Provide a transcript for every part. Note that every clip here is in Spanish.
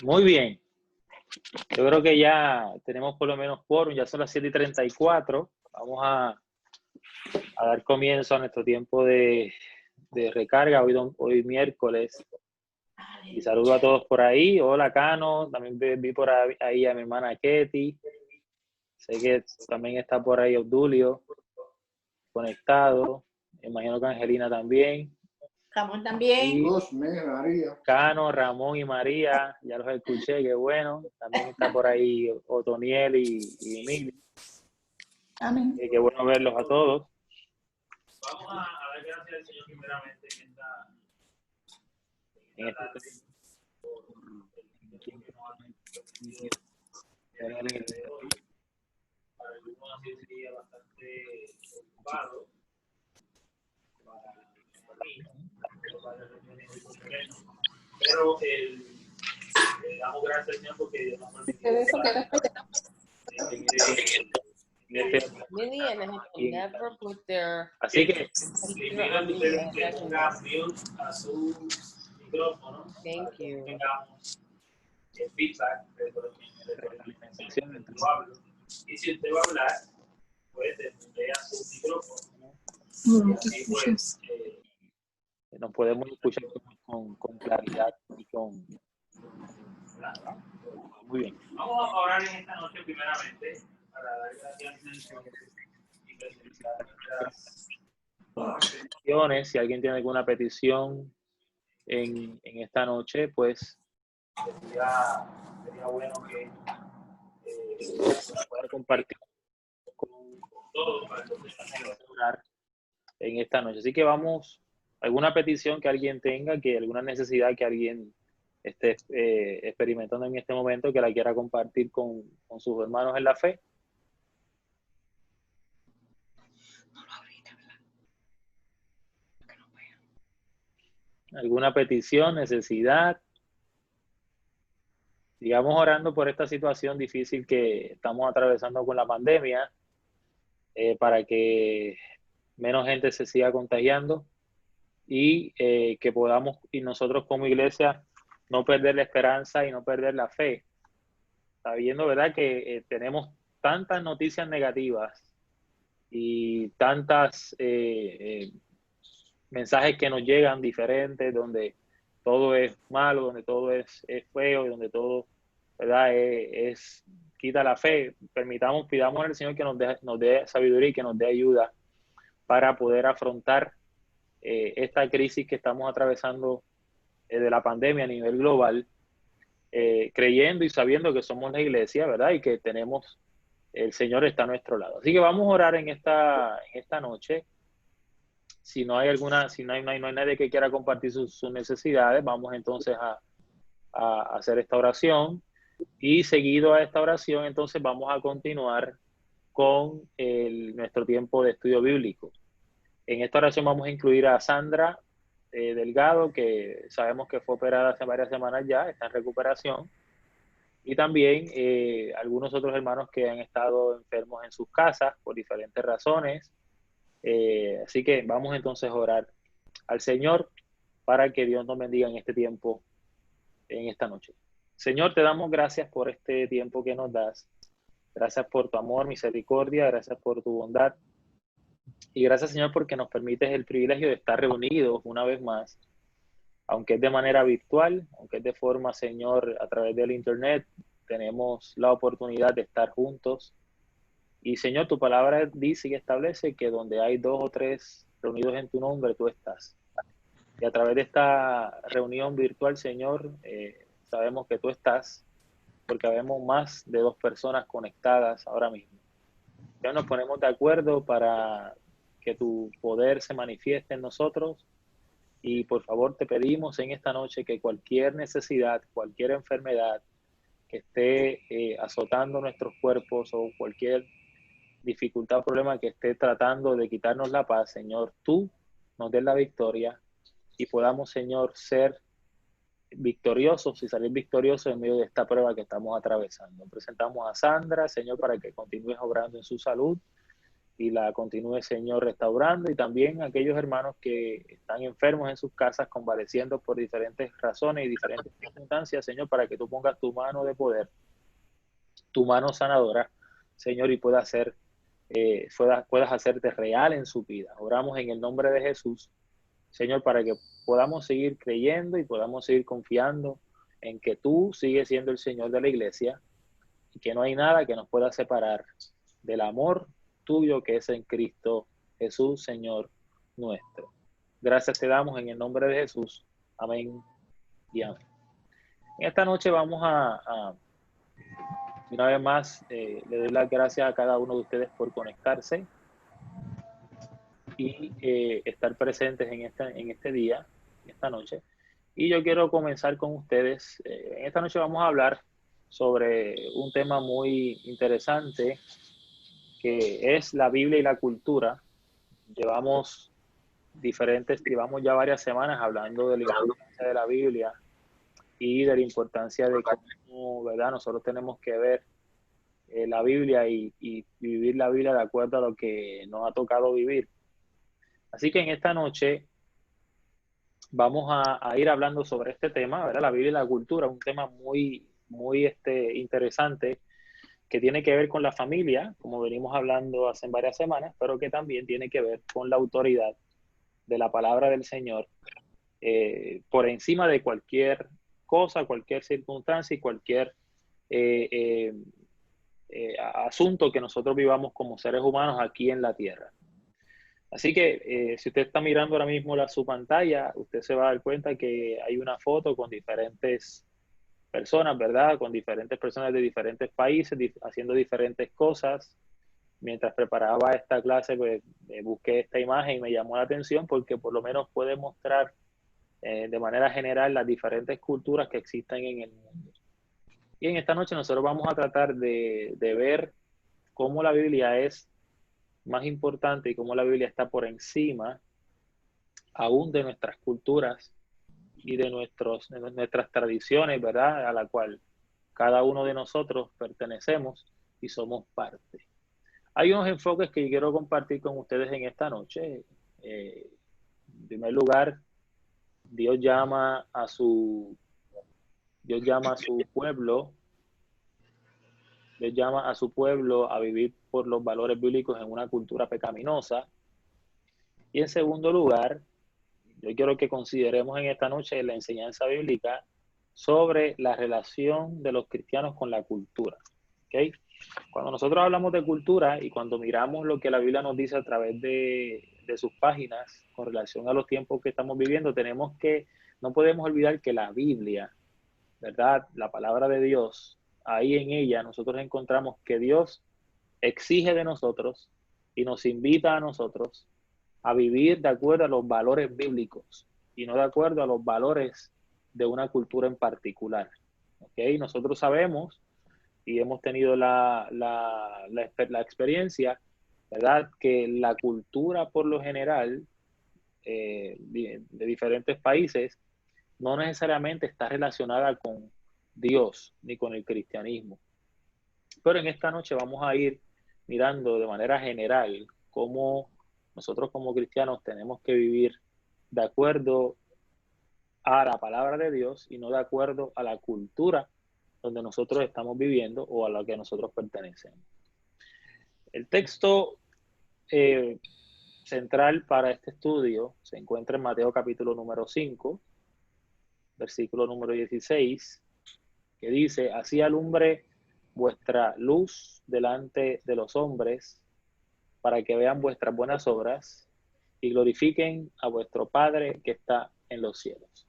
Muy bien. Yo creo que ya tenemos por lo menos quórum, ya son las 7:34. Vamos a dar comienzo a nuestro tiempo de recarga, hoy miércoles. Y saludo a todos por ahí. Hola, Cano. También vi por ahí a mi hermana Ketty. Sé que también está por ahí Obdulio conectado. Imagino que Angelina también. Ramón también. Y María. Cano, Ramón y María, ya los escuché, qué bueno. También está por ahí Otoniel y Emilio. Amén. Qué bueno verlos a todos. Vamos a dar gracias al Señor primeramente en esta tarde por el tiempo que nos ha permitido de hoy. Para algunos ha sido un día bastante ocupado. Para mí, varias reuniones de conferencia. Pero le damos gracias al Señor porque Dios nos ha permitido Many and have never put their. Así que primero que ustedes le pongan mute a su micrófono. Thank you. Tengamos el feedback de lo que yo hablo. Y si usted va a hablar, pues desmutea su micrófono. Y así pues nos podemos escuchar con claridad y con... Muy bien. Vamos a orar en esta noche primeramente para dar gracias y presentar nuestras peticiones. Si alguien tiene alguna petición en esta noche, pues sería bueno que pueda compartir con todos para entonces orar en esta noche. Así que vamos, alguna petición que alguien tenga, que alguna necesidad que alguien esté experimentando en este momento, que la quiera compartir con sus hermanos en la fe. ¿Alguna petición, necesidad? Sigamos orando por esta situación difícil que estamos atravesando con la pandemia, para que menos gente se siga contagiando y que podamos, y nosotros como iglesia, no perder la esperanza y no perder la fe. Sabiendo, ¿verdad?, que tenemos tantas noticias negativas y tantas mensajes que nos llegan diferentes, donde todo es malo, donde todo es feo, y donde todo, ¿verdad?, quita la fe. Pidamos al Señor que nos dé sabiduría y que nos dé ayuda para poder afrontar esta crisis que estamos atravesando de la pandemia a nivel global, creyendo y sabiendo que somos la iglesia, ¿verdad?, y que el Señor está a nuestro lado. Así que vamos a orar en esta noche. Si no hay nadie que quiera compartir sus necesidades, vamos entonces a hacer esta oración. Y seguido a esta oración, entonces vamos a continuar con nuestro tiempo de estudio bíblico. En esta oración vamos a incluir a Sandra Delgado, que sabemos que fue operada hace varias semanas ya, está en recuperación. Y también algunos otros hermanos que han estado enfermos en sus casas por diferentes razones. Así que vamos entonces a orar al Señor para que Dios nos bendiga en este tiempo, en esta noche. Señor, te damos gracias por este tiempo que nos das. Gracias por tu amor, misericordia, gracias por tu bondad. Y gracias, Señor, porque nos permites el privilegio de estar reunidos una vez más, aunque es de manera virtual, aunque es de forma, Señor, a través del internet, tenemos la oportunidad de estar juntos. Y, Señor, tu palabra dice y establece que donde hay 2 o 3 reunidos en tu nombre, tú estás. Y a través de esta reunión virtual, Señor, sabemos que tú estás, porque habemos más de 2 personas conectadas ahora mismo. Ya nos ponemos de acuerdo para que tu poder se manifieste en nosotros. Y por favor te pedimos en esta noche que cualquier necesidad, cualquier enfermedad que esté azotando nuestros cuerpos o cualquier dificultad o problema que esté tratando de quitarnos la paz, Señor, tú nos des la victoria y podamos, Señor, ser victoriosos y salir victoriosos en medio de esta prueba que estamos atravesando. Presentamos a Sandra, Señor, para que continúes obrando en su salud. y la continúe, Señor, restaurando, y también aquellos hermanos que están enfermos en sus casas, convaleciendo por diferentes razones y diferentes circunstancias, Señor, para que tú pongas tu mano de poder, tu mano sanadora, Señor, y puedas hacerte real en su vida. Oramos en el nombre de Jesús, Señor, para que podamos seguir creyendo y podamos seguir confiando en que tú sigues siendo el Señor de la iglesia y que no hay nada que nos pueda separar del amor tuyo que es en Cristo Jesús, Señor nuestro. Gracias te damos en el nombre de Jesús. Amén y amén. En esta noche vamos una vez más, le doy las gracias a cada uno de ustedes por conectarse y estar presentes en este día, esta noche. Y yo quiero comenzar con ustedes. En esta noche vamos a hablar sobre un tema muy interesante, que es la Biblia y la cultura. Llevamos ya varias semanas hablando de la importancia de la Biblia y de la importancia de cómo, ¿verdad?, nosotros tenemos que ver la Biblia y vivir la Biblia de acuerdo a lo que nos ha tocado vivir. Así que en esta noche vamos a ir hablando sobre este tema, ¿verdad? La Biblia y la cultura, un tema muy interesante, que tiene que ver con la familia, como venimos hablando hace varias semanas, pero que también tiene que ver con la autoridad de la palabra del Señor por encima de cualquier cosa, cualquier circunstancia y cualquier asunto que nosotros vivamos como seres humanos aquí en la tierra. Así que si usted está mirando ahora mismo su pantalla, usted se va a dar cuenta que hay una foto con diferentes personas, ¿verdad? Con diferentes personas de diferentes países haciendo diferentes cosas. Mientras preparaba esta clase, pues busqué esta imagen y me llamó la atención porque por lo menos puede mostrar de manera general las diferentes culturas que existen en el mundo. Y en esta noche nosotros vamos a tratar de ver cómo la Biblia es más importante y cómo la Biblia está por encima aún de nuestras culturas y de nuestras tradiciones, ¿verdad?, a la cual cada uno de nosotros pertenecemos y somos parte. Hay unos enfoques que yo quiero compartir con ustedes en esta noche. En primer lugar, Dios llama a su pueblo. Dios llama a su pueblo a vivir por los valores bíblicos en una cultura pecaminosa. Y en segundo lugar, yo quiero que consideremos en esta noche la enseñanza bíblica sobre la relación de los cristianos con la cultura. ¿Okay? Cuando nosotros hablamos de cultura y cuando miramos lo que la Biblia nos dice a través de sus páginas con relación a los tiempos que estamos viviendo, no podemos olvidar que la Biblia, ¿verdad?, la palabra de Dios, ahí en ella nosotros encontramos que Dios exige de nosotros y nos invita a nosotros a vivir de acuerdo a los valores bíblicos y no de acuerdo a los valores de una cultura en particular. ¿Okay? Nosotros sabemos y hemos tenido la experiencia, ¿verdad?, que la cultura por lo general de diferentes países no necesariamente está relacionada con Dios ni con el cristianismo. Pero en esta noche vamos a ir mirando de manera general cómo nosotros como cristianos tenemos que vivir de acuerdo a la palabra de Dios y no de acuerdo a la cultura donde nosotros estamos viviendo o a la que nosotros pertenecemos. El texto central para este estudio se encuentra en Mateo capítulo número 5, versículo número 16, que dice: así alumbre vuestra luz delante de los hombres, para que vean vuestras buenas obras y glorifiquen a vuestro Padre que está en los cielos.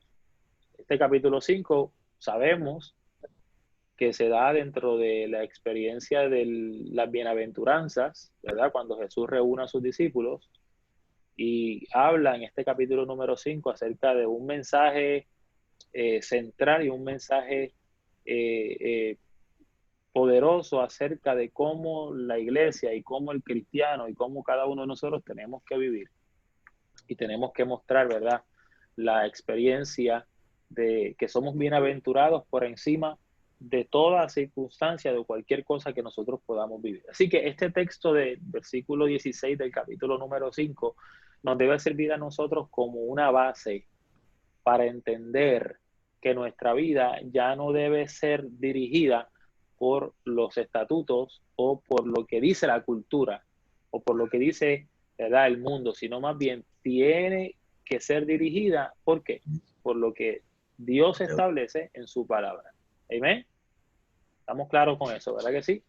Este capítulo 5 sabemos que se da dentro de la experiencia de las bienaventuranzas, ¿verdad?, cuando Jesús reúne a sus discípulos y habla en este capítulo número 5 acerca de un mensaje central y un mensaje poderoso acerca de cómo la iglesia y cómo el cristiano y cómo cada uno de nosotros tenemos que vivir y tenemos que mostrar, ¿verdad?, la experiencia de que somos bienaventurados por encima de toda circunstancia, de cualquier cosa que nosotros podamos vivir. Así que este texto del versículo 16 del capítulo número 5 nos debe servir a nosotros como una base para entender que nuestra vida ya no debe ser dirigida por los estatutos o por lo que dice la cultura o por lo que dice, ¿verdad?, el mundo, sino más bien tiene que ser dirigida, ¿por qué? Por lo que Dios establece en su palabra. ¿Amén? ¿Estamos claros con eso, verdad que sí?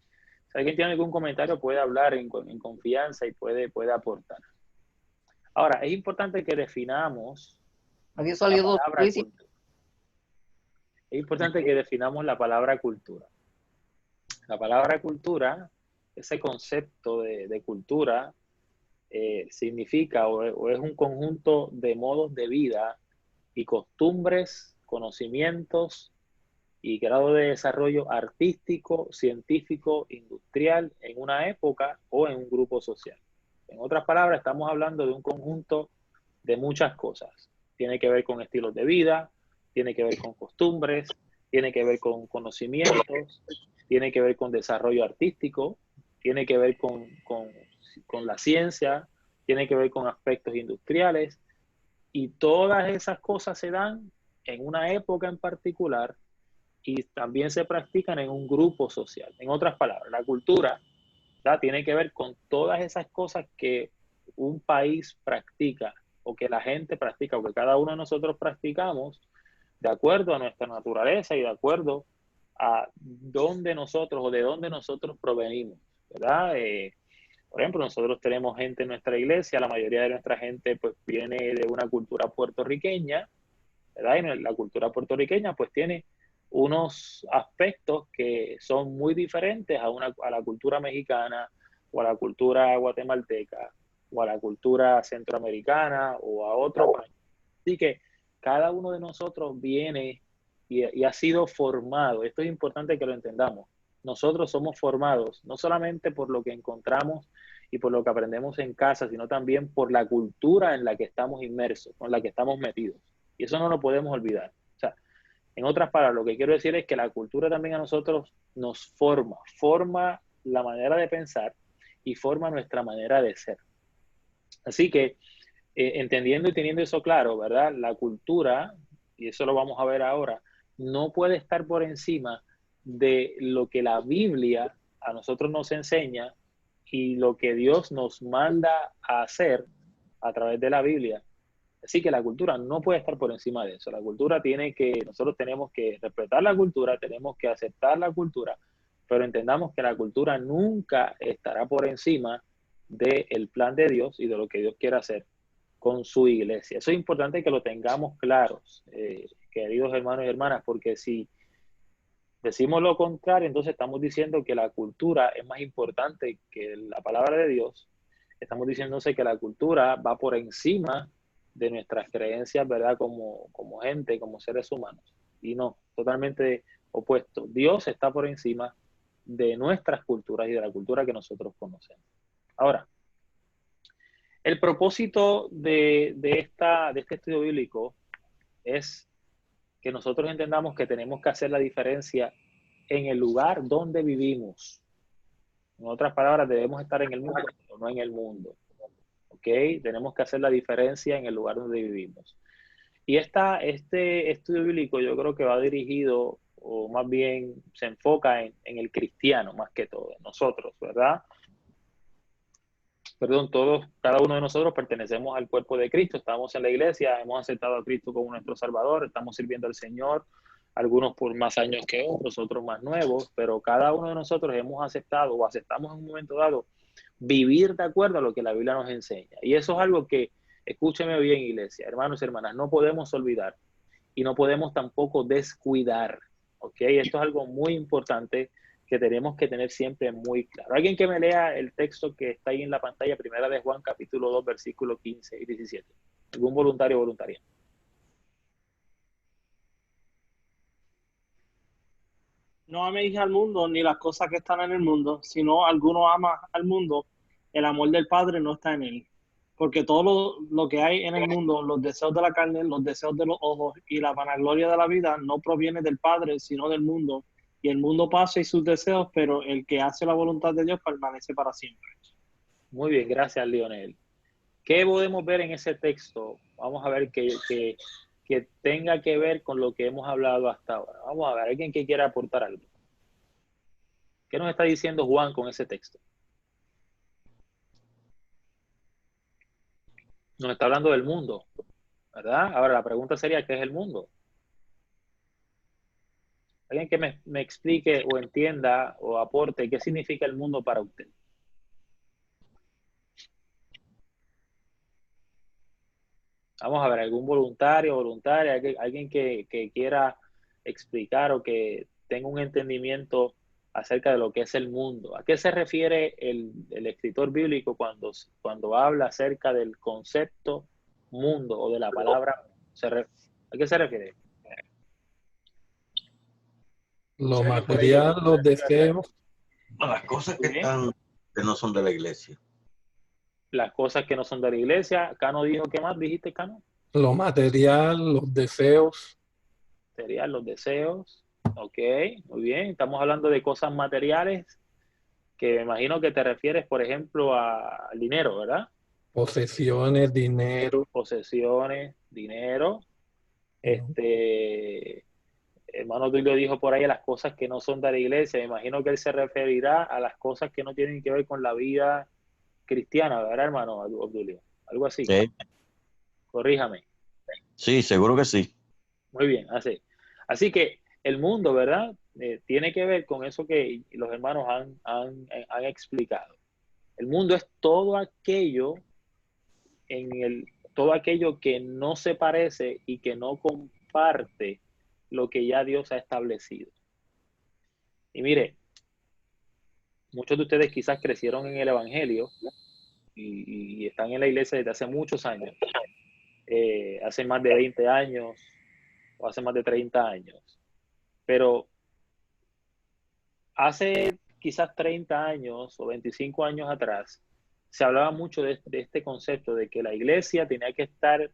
Si alguien tiene algún comentario, puede hablar en confianza y puede aportar. Ahora, es importante que definamos Aquí la salió palabra cultura. Es importante que definamos la palabra cultura. La palabra cultura, ese concepto de cultura, significa o es un conjunto de modos de vida y costumbres, conocimientos y grado de desarrollo artístico, científico, industrial en una época o en un grupo social. En otras palabras, estamos hablando de un conjunto de muchas cosas. Tiene que ver con estilos de vida, tiene que ver con costumbres, tiene que ver con conocimientos, tiene que ver con desarrollo artístico, tiene que ver con la ciencia, tiene que ver con aspectos industriales, y todas esas cosas se dan en una época en particular y también se practican en un grupo social. En otras palabras, la cultura, ¿verdad?, tiene que ver con todas esas cosas que un país practica o que la gente practica o que cada uno de nosotros practicamos de acuerdo a nuestra naturaleza y de acuerdo a dónde nosotros o de dónde nosotros provenimos, ¿verdad? Por ejemplo, nosotros tenemos gente en nuestra iglesia, la mayoría de nuestra gente pues viene de una cultura puertorriqueña, ¿verdad? Y la cultura puertorriqueña pues tiene unos aspectos que son muy diferentes a la cultura mexicana o a la cultura guatemalteca o a la cultura centroamericana o a otro país. Así que cada uno de nosotros viene y ha sido formado. Esto es importante que lo entendamos. Nosotros somos formados no solamente por lo que encontramos y por lo que aprendemos en casa, sino también por la cultura en la que estamos inmersos, en la que estamos metidos. Y eso no lo podemos olvidar. O sea, en otras palabras, lo que quiero decir es que la cultura también a nosotros nos forma la manera de pensar y forma nuestra manera de ser. Así que, entendiendo y teniendo eso claro, ¿verdad? La cultura, y eso lo vamos a ver ahora, no puede estar por encima de lo que la Biblia a nosotros nos enseña y lo que Dios nos manda a hacer a través de la Biblia. Así que la cultura no puede estar por encima de eso. La cultura nosotros tenemos que respetar la cultura, tenemos que aceptar la cultura, pero entendamos que la cultura nunca estará por encima del plan de Dios y de lo que Dios quiere hacer con su iglesia. Eso es importante que lo tengamos claros, queridos hermanos y hermanas, porque si decimos lo contrario, entonces estamos diciendo que la cultura es más importante que la palabra de Dios. Estamos diciéndose que la cultura va por encima de nuestras creencias, ¿verdad? Como gente, como seres humanos. Y no, totalmente opuesto. Dios está por encima de nuestras culturas y de la cultura que nosotros conocemos. Ahora, el propósito de este estudio bíblico es que nosotros entendamos que tenemos que hacer la diferencia en el lugar donde vivimos. En otras palabras, debemos estar en el mundo, pero no en el mundo. ¿Ok? Tenemos que hacer la diferencia en el lugar donde vivimos. Y este estudio bíblico yo creo que va dirigido, o más bien se enfoca en el cristiano más que todo, en nosotros, ¿verdad? Perdón, cada uno de nosotros pertenecemos al cuerpo de Cristo, estamos en la iglesia, hemos aceptado a Cristo como nuestro Salvador, estamos sirviendo al Señor, algunos por más años que otros, otros más nuevos, pero cada uno de nosotros hemos aceptado o aceptamos en un momento dado vivir de acuerdo a lo que la Biblia nos enseña. Y eso es algo que, escúcheme bien, iglesia, hermanos y hermanas, no podemos olvidar y no podemos tampoco descuidar, ¿ok? Esto es algo muy importante que tenemos que tener siempre muy claro. Alguien que me lea el texto que está ahí en la pantalla, primera de Juan, capítulo 2, versículos 15 y 17. ¿Algún voluntario o voluntaria? No améis al mundo ni las cosas que están en el mundo, sino alguno ama al mundo, el amor del Padre no está en él. Porque todo lo que hay en el mundo, los deseos de la carne, los deseos de los ojos y la vanagloria de la vida, no proviene del Padre, sino del mundo. y el mundo pasa y sus deseos, pero el que hace la voluntad de Dios permanece para siempre. Muy bien, gracias, Lionel. ¿Qué podemos ver en ese texto? Vamos a ver que tenga que ver con lo que hemos hablado hasta ahora. Vamos a ver, alguien que quiera aportar algo. ¿Qué nos está diciendo Juan con ese texto? Nos está hablando del mundo, ¿verdad? Ahora la pregunta sería, ¿qué es el mundo? Alguien que me explique o entienda o aporte qué significa el mundo para usted. Vamos a ver, algún voluntario, voluntaria, alguien que quiera explicar o que tenga un entendimiento acerca de lo que es el mundo. ¿A qué se refiere el escritor bíblico cuando habla acerca del concepto mundo o de la palabra? ¿A qué se refiere? Lo material, los deseos. Las cosas que no son de la iglesia. Las cosas que no son de la iglesia. Cano dijo, ¿qué más dijiste, Cano? Lo material, los deseos. Serían los deseos. Ok, muy bien. Estamos hablando de cosas materiales que me imagino que te refieres, por ejemplo, al dinero, ¿verdad? Posesiones, dinero. Posesiones, dinero. Hermano Tulio dijo por ahí las cosas que no son de la iglesia. Me imagino que él se referirá a las cosas que no tienen que ver con la vida cristiana, ¿verdad, hermano Tulio? Algo así. Sí. Corríjame. Sí, seguro que sí. Muy bien, así que el mundo, ¿verdad? Tiene que ver con eso que los hermanos han explicado. El mundo es todo aquello todo aquello que no se parece y que no comparte lo que ya Dios ha establecido. Y mire, muchos de ustedes quizás crecieron en el Evangelio y están en la iglesia desde hace muchos años, hace más de 20 años o hace más de 30 años. Pero hace quizás 30 años o 25 años atrás, se hablaba mucho de este concepto de que la iglesia tenía que estar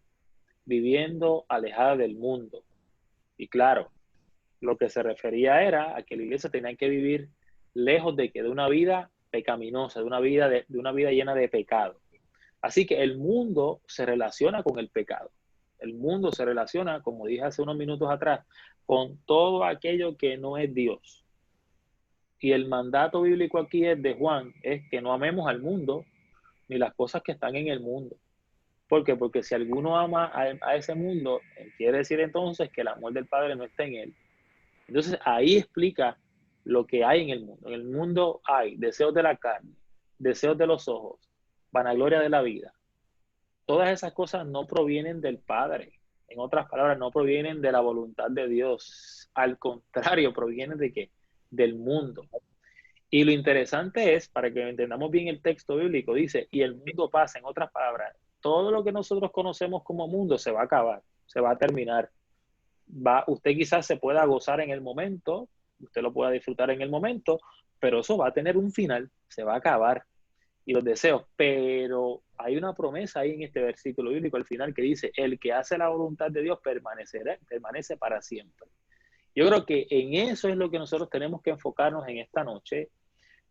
viviendo alejada del mundo. Y claro, lo que se refería era a que la iglesia tenía que vivir lejos de una vida pecaminosa, de una vida llena de pecado. Así que el mundo se relaciona con el pecado. El mundo se relaciona, como dije hace unos minutos atrás, con todo aquello que no es Dios. Y el mandato bíblico aquí de Juan es que no amemos al mundo ni las cosas que están en el mundo. ¿Por qué? Porque si alguno ama a ese mundo, quiere decir entonces que el amor del Padre no está en él. Entonces ahí explica lo que hay en el mundo. En el mundo hay deseos de la carne, deseos de los ojos, vanagloria de la vida. Todas esas cosas no provienen del Padre. En otras palabras, no provienen de la voluntad de Dios. Al contrario, provienen ¿de qué? Del mundo. Y lo interesante es, para que entendamos bien el texto bíblico, dice, y el mundo pasa. En otras palabras, todo lo que nosotros conocemos como mundo se va a acabar, se va a terminar. Usted quizás se pueda gozar en el momento, usted lo pueda disfrutar en el momento, pero eso va a tener un final, se va a acabar. Y los deseos, pero hay una promesa ahí en este versículo bíblico al final que dice, el que hace la voluntad de Dios permanece para siempre. Yo creo que en eso es lo que nosotros tenemos que enfocarnos en esta noche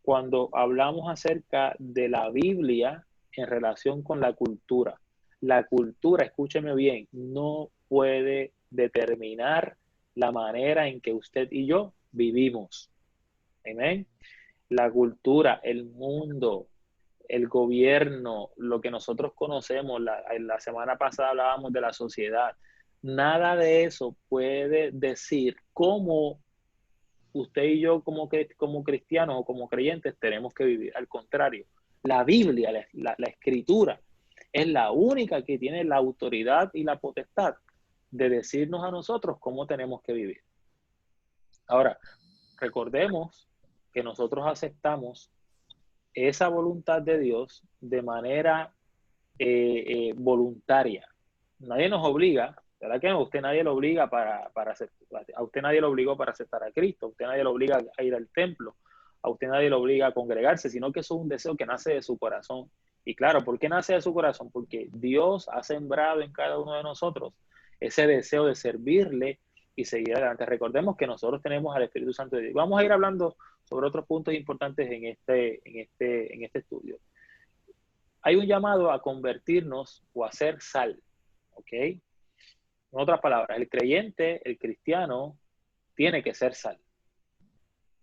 cuando hablamos acerca de la Biblia en relación con la cultura. La cultura, escúcheme bien, no puede determinar la manera en que usted y yo vivimos. Amén. La cultura, el mundo, el gobierno, lo que nosotros conocemos, la semana pasada hablábamos de la sociedad, nada de eso puede decir cómo usted y yo como cristianos o como creyentes tenemos que vivir. Al contrario, la Biblia, la Escritura, es la única que tiene la autoridad y la potestad de decirnos a nosotros cómo tenemos que vivir. Ahora, recordemos que nosotros aceptamos esa voluntad de Dios de manera voluntaria. Nadie nos obliga, ¿verdad que no? Usted nadie lo obliga a usted nadie lo obligó para aceptar a Cristo, a usted nadie lo obliga a ir al templo, a usted nadie lo obliga a congregarse, sino que eso es un deseo que nace de su corazón. Y claro, ¿por qué nace de su corazón? Porque Dios ha sembrado en cada uno de nosotros ese deseo de servirle y seguir adelante. Recordemos que nosotros tenemos al Espíritu Santo de Dios. Vamos a ir hablando sobre otros puntos importantes en este estudio. Hay un llamado a convertirnos o a ser sal, ¿ok? En otras palabras, el creyente, el cristiano, tiene que ser sal.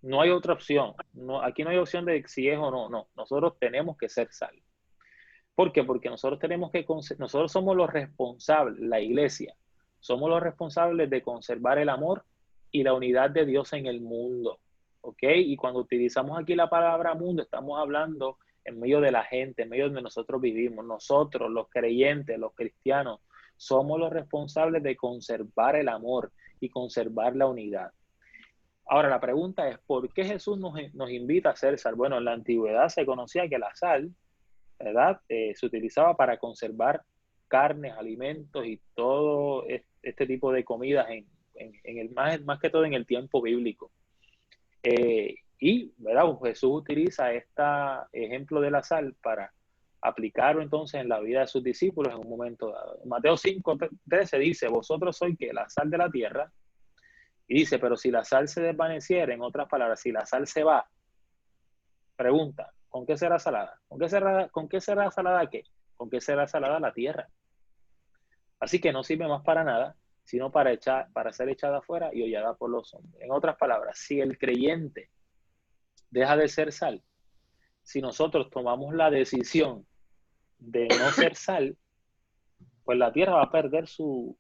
No hay otra opción. No, aquí no hay opción de si es o no. No, nosotros tenemos que ser sal. ¿Por qué? Porque nosotros somos los responsables, la iglesia, somos los responsables de conservar el amor y la unidad de Dios en el mundo, ¿ok? Y cuando utilizamos aquí la palabra mundo, estamos hablando en medio de la gente, en medio donde nosotros vivimos. Nosotros, los creyentes, los cristianos, somos los responsables de conservar el amor y conservar la unidad. Ahora, la pregunta es, ¿por qué Jesús nos invita a ser sal? Bueno, en la antigüedad se conocía que la sal, ¿verdad? Se utilizaba para conservar carnes, alimentos y todo este tipo de comidas más que todo en el tiempo bíblico. Y, ¿verdad? Jesús utiliza este ejemplo de la sal para aplicarlo entonces en la vida de sus discípulos en un momento dado. Mateo 5:13 dice, vosotros sois que la sal de la tierra. Y dice, pero si la sal se desvaneciera, en otras palabras, si la sal se va, pregunta, ¿con qué será salada? ¿Con qué será salada qué? ¿Con qué será salada la tierra? Así que no sirve más para nada, sino para ser echada afuera y hollada por los hombres. En otras palabras, si el creyente deja de ser sal, si nosotros tomamos la decisión de no ser sal, pues la tierra va a perder su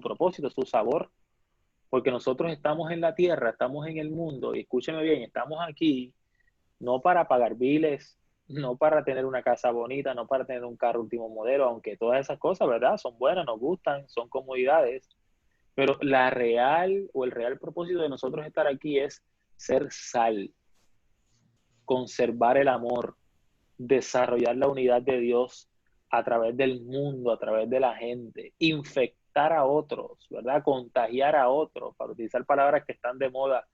propósito, su sabor, porque nosotros estamos en la tierra, estamos en el mundo, y escúcheme bien, estamos aquí no para pagar biles, no para tener una casa bonita, no para tener un carro último modelo, aunque todas esas cosas, ¿verdad? Son buenas, nos gustan, son comodidades, pero el real propósito de nosotros estar aquí es ser sal, conservar el amor, desarrollar la unidad de Dios a través del mundo, a través de la gente, infectar a otros, ¿verdad? Contagiar a otros, para utilizar palabras que están de moda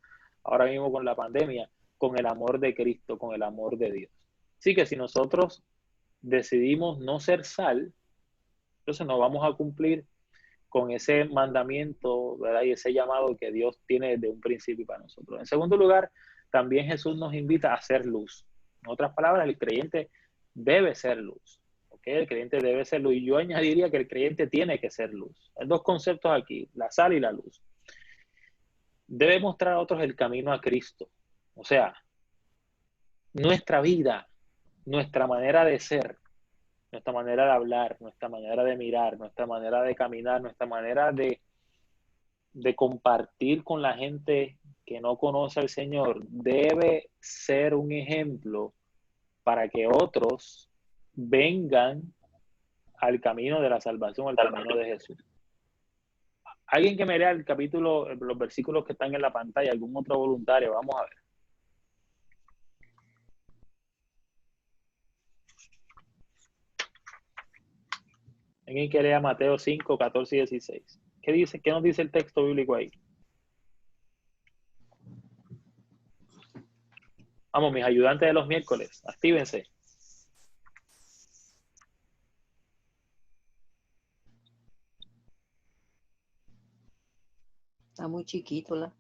ahora mismo con la pandemia, con el amor de Cristo, con el amor de Dios. Así que si nosotros decidimos no ser sal, entonces no vamos a cumplir con ese mandamiento, ¿verdad? Y ese llamado que Dios tiene desde un principio para nosotros. En segundo lugar, también Jesús nos invita a ser luz. En otras palabras, el creyente debe ser luz. ¿Okay? El creyente debe ser luz. Y yo añadiría que el creyente tiene que ser luz. Hay dos conceptos aquí, la sal y la luz. Debe mostrar a otros el camino a Cristo. O sea, nuestra vida, nuestra manera de ser, nuestra manera de hablar, nuestra manera de mirar, nuestra manera de caminar, nuestra manera de compartir con la gente que no conoce al Señor, debe ser un ejemplo para que otros vengan al camino de la salvación, al camino de Jesús. Alguien que me lea el capítulo, los versículos que están en la pantalla, algún otro voluntario, vamos a ver. Alguien que lea Mateo 5, 14 y 16. ¿Qué nos dice el texto bíblico ahí? Vamos, mis ayudantes de los miércoles, actívense. Está muy chiquito la.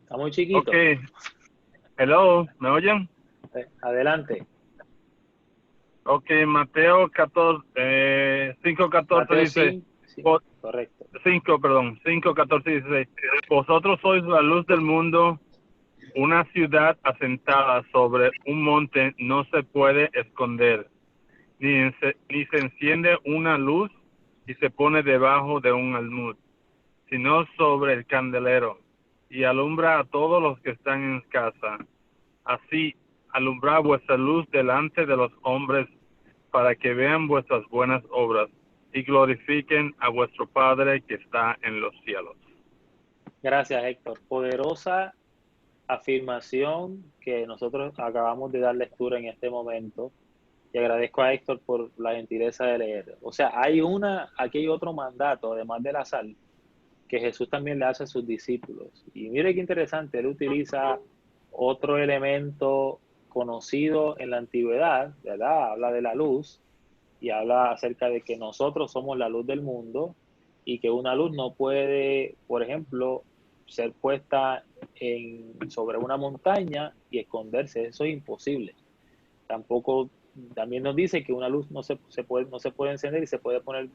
Está muy chiquito. Ok. Hello, ¿me oyen? Adelante. Ok, Mateo 14, 5:14 dice. Correcto. 5:14 dice. Vosotros sois la luz del mundo. Una ciudad asentada sobre un monte no se puede esconder, ni se enciende una luz y se pone debajo de un almud, sino sobre el candelero, y alumbra a todos los que están en casa. Así, alumbrad vuestra luz delante de los hombres, para que vean vuestras buenas obras y glorifiquen a vuestro Padre que está en los cielos. Gracias, Héctor. Poderosa afirmación que nosotros acabamos de dar lectura en este momento, y agradezco a Héctor por la gentileza de leer. O sea, aquí hay otro mandato, además de la sal, que Jesús también le hace a sus discípulos. Y mire qué interesante, él utiliza otro elemento conocido en la antigüedad, ¿verdad? Habla de la luz y habla acerca de que nosotros somos la luz del mundo, y que una luz no puede, por ejemplo, ser puesta sobre una montaña y esconderse. Eso es imposible. Tampoco, también nos dice que una luz no se puede encender y se puede poner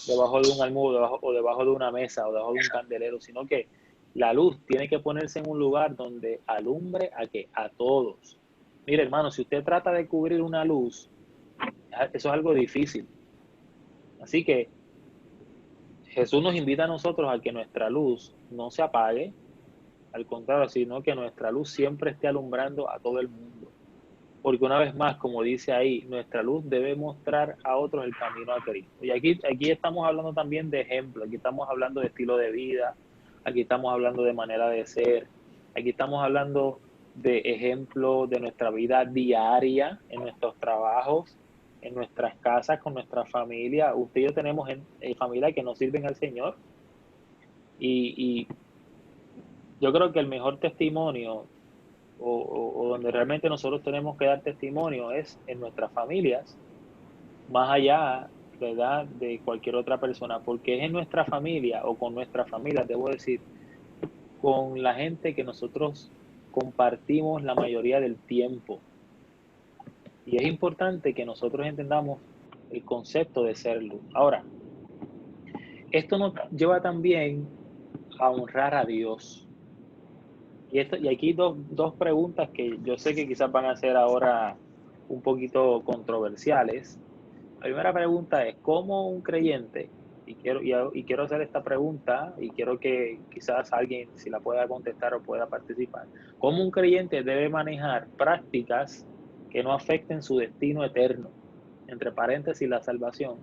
debajo de un almudo o debajo de una mesa o debajo de un candelero, sino que la luz tiene que ponerse en un lugar donde alumbre a todos. Mire, hermano, si usted trata de cubrir una luz, eso es algo difícil. Así que Jesús nos invita a nosotros a que nuestra luz no se apague, al contrario, sino que nuestra luz siempre esté alumbrando a todo el mundo. Porque una vez más, como dice ahí, nuestra luz debe mostrar a otros el camino a Cristo. Y aquí estamos hablando también de ejemplo, aquí estamos hablando de estilo de vida, aquí estamos hablando de manera de ser, aquí estamos hablando de ejemplo de nuestra vida diaria, en nuestros trabajos, en nuestras casas, con nuestra familia. Usted y yo tenemos familia que nos sirven al Señor. Y yo creo que el mejor testimonio o donde realmente nosotros tenemos que dar testimonio es en nuestras familias, más allá, ¿verdad?, de cualquier otra persona, porque es en nuestra familia o con nuestra familia, debo decir, con la gente que nosotros compartimos la mayoría del tiempo. Y es importante que nosotros entendamos el concepto de ser luz. Ahora, esto nos lleva también a honrar a Dios. Y aquí dos preguntas que yo sé que quizás van a ser ahora un poquito controversiales. La primera pregunta es, ¿cómo un creyente, y quiero hacer esta pregunta, y quiero que quizás alguien si la pueda contestar o pueda participar, ¿cómo un creyente debe manejar prácticas que no afecten su destino eterno? Entre paréntesis, la salvación.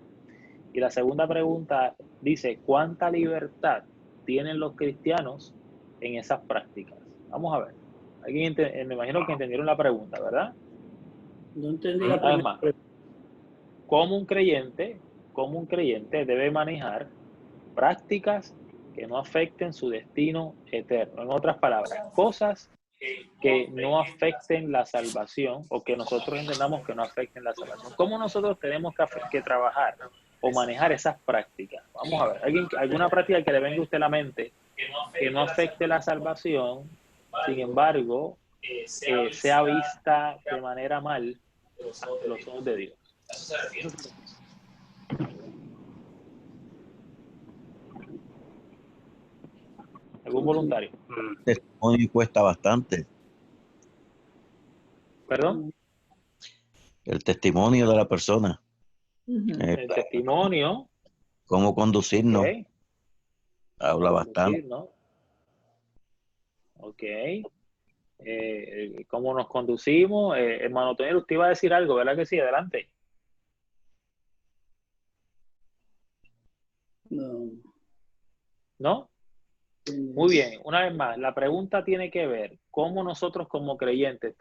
Y la segunda pregunta dice, ¿cuánta libertad tienen los cristianos en esas prácticas? Vamos a ver. Me imagino que entendieron la pregunta, ¿verdad? No entendí la Además, pregunta. ¿cómo un creyente debe manejar prácticas que no afecten su destino eterno? En otras palabras, cosas que no afecten la salvación o que nosotros entendamos que no afecten la salvación. ¿Cómo nosotros tenemos que trabajar o manejar esas prácticas? Vamos a ver, ¿alguna práctica que le venga a usted a la mente que no afecte la salvación, sin embargo, sea vista de manera mal ante los ojos de Dios? ¿Algún voluntario? El testimonio cuesta bastante. ¿Perdón? El testimonio de la persona. El testimonio. Cómo conducirnos. Okay. Habla bastante. Ok. ¿Cómo nos conducimos? Hermano Tonel, usted iba a decir algo, ¿verdad que sí? Adelante. No. ¿No? Muy bien. Una vez más, la pregunta tiene que ver cómo nosotros como creyentes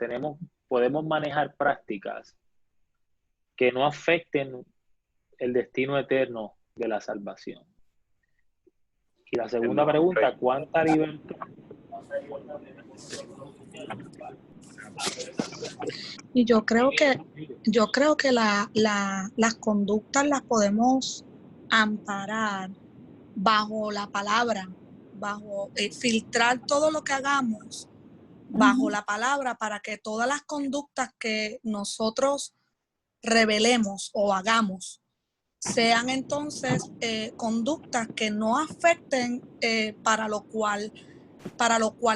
podemos manejar prácticas que no afecten el destino eterno de la salvación. Y la segunda pregunta, ¿cuánta libertad? Y yo creo que las conductas las podemos amparar bajo la palabra, bajo filtrar todo lo que hagamos bajo la palabra, para que todas las conductas que nosotros revelemos o hagamos sean entonces conductas que no afecten para lo cual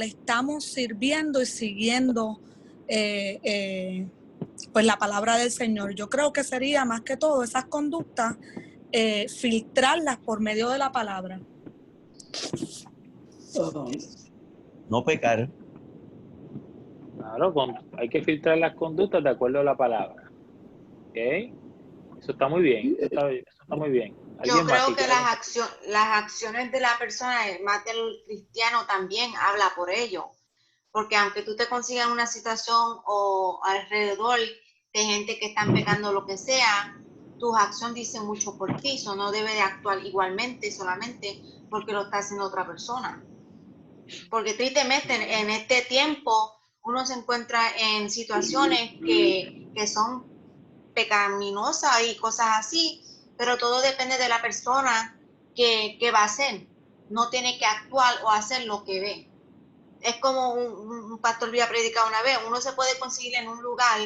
estamos sirviendo y siguiendo pues la palabra del Señor. Yo creo que sería más que todo esas conductas filtrarlas por medio de la palabra. No pecar. Claro, hay que filtrar las conductas de acuerdo a la palabra. ¿Ok? Eso está muy bien. Eso está muy bien. Yo creo que las acciones de la persona, más del cristiano, también habla por ello. Porque aunque tú te consigas una situación o alrededor de gente que están pecando lo que sea, tus acciones dicen mucho por ti. Eso no debe de actuar igualmente solamente porque lo está haciendo otra persona. Porque tristemente en este tiempo uno se encuentra en situaciones que son pecaminosas y cosas así, pero todo depende de la persona ¿qué va a hacer? No tiene que actuar o hacer lo que ve. Es como un pastor había predicado una vez, uno se puede conseguir en un lugar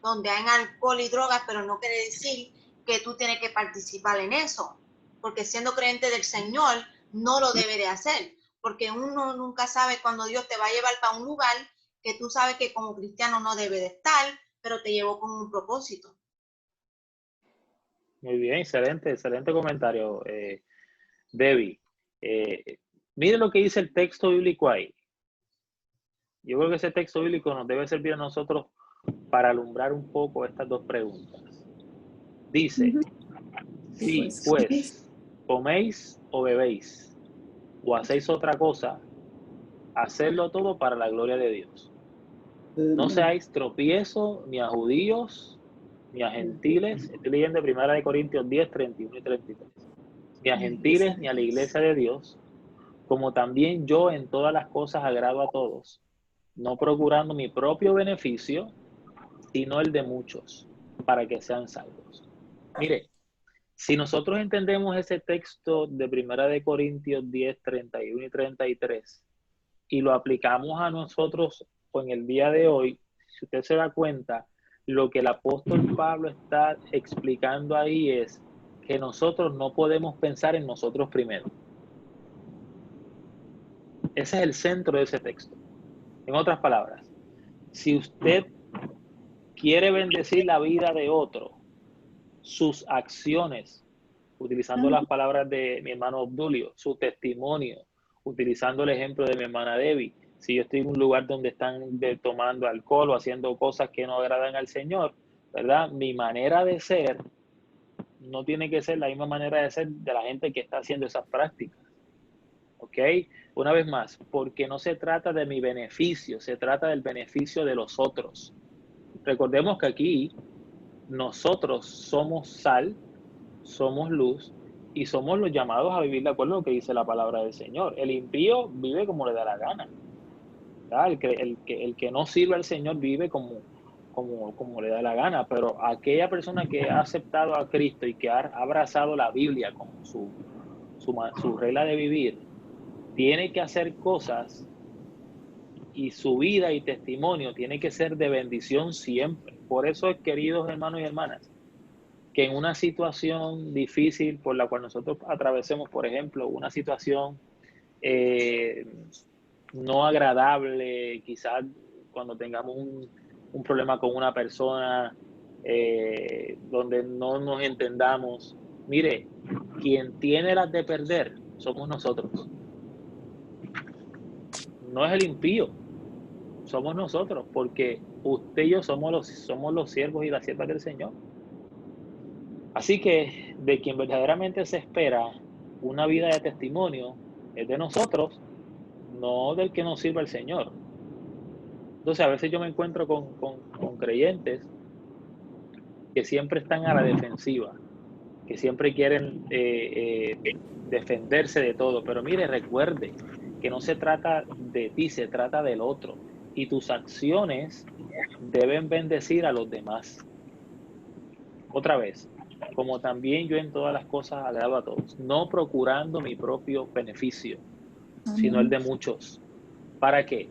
donde hay alcohol y drogas, pero no quiere decir que tú tienes que participar en eso, porque siendo creyente del Señor no lo debe de hacer, porque uno nunca sabe cuando Dios te va a llevar para un lugar que tú sabes que como cristiano no debe de estar, pero te llevó con un propósito. Muy bien, excelente comentario, Debbie. Mire lo que dice el texto bíblico ahí. Yo creo que ese texto bíblico nos debe servir a nosotros para alumbrar un poco estas dos preguntas. Dice, si pues coméis o bebéis o hacéis otra cosa, hacedlo todo para la gloria de Dios. No seáis tropiezo ni a judíos ni a gentiles. Estoy leyendo 1 Corintios 10, 31 y 33. Ni a gentiles ni a la iglesia de Dios, como también yo en todas las cosas agrado a todos, no procurando mi propio beneficio, sino el de muchos, para que sean salvos. Mire, si nosotros entendemos ese texto de 1 Corintios 10, 31 y 33, y lo aplicamos a nosotros en el día de hoy, si usted se da cuenta, lo que el apóstol Pablo está explicando ahí es que nosotros no podemos pensar en nosotros primero. Ese es el centro de ese texto. En otras palabras, si usted quiere bendecir la vida de otro, sus acciones, utilizando las palabras de mi hermano Obdulio, su testimonio, utilizando el ejemplo de mi hermana Debbie, si yo estoy en un lugar donde están tomando alcohol o haciendo cosas que no agradan al Señor, ¿verdad? Mi manera de ser no tiene que ser la misma manera de ser de la gente que está haciendo esas prácticas. ¿Ok? Una vez más, porque no se trata de mi beneficio, se trata del beneficio de los otros. Recordemos que aquí nosotros somos sal, somos luz y somos los llamados a vivir de acuerdo a lo que dice la palabra del Señor. El impío vive como le da la gana. El que no sirve al Señor vive como le da la gana, pero aquella persona que ha aceptado a Cristo y que ha abrazado la Biblia como su regla de vivir, tiene que hacer cosas y su vida y testimonio tiene que ser de bendición siempre. Por eso, queridos hermanos y hermanas, que en una situación difícil por la cual nosotros atravesemos, por ejemplo, una situación no agradable, quizás cuando tengamos un problema con una persona donde no nos entendamos, mire, quien tiene las de perder somos nosotros. No es el impío, somos nosotros, porque usted y yo somos los siervos y las siervas del Señor. Así que de quien verdaderamente se espera una vida de testimonio es de nosotros, no del que nos sirve el Señor. Entonces a veces yo me encuentro con creyentes que siempre están a la defensiva, que siempre quieren defenderse de todo. Pero mire, recuerde que no se trata de ti, se trata del otro. Y tus acciones deben bendecir a los demás. Otra vez, como también yo en todas las cosas agrado a todos, no procurando mi propio beneficio, sino el de muchos. ¿Para qué?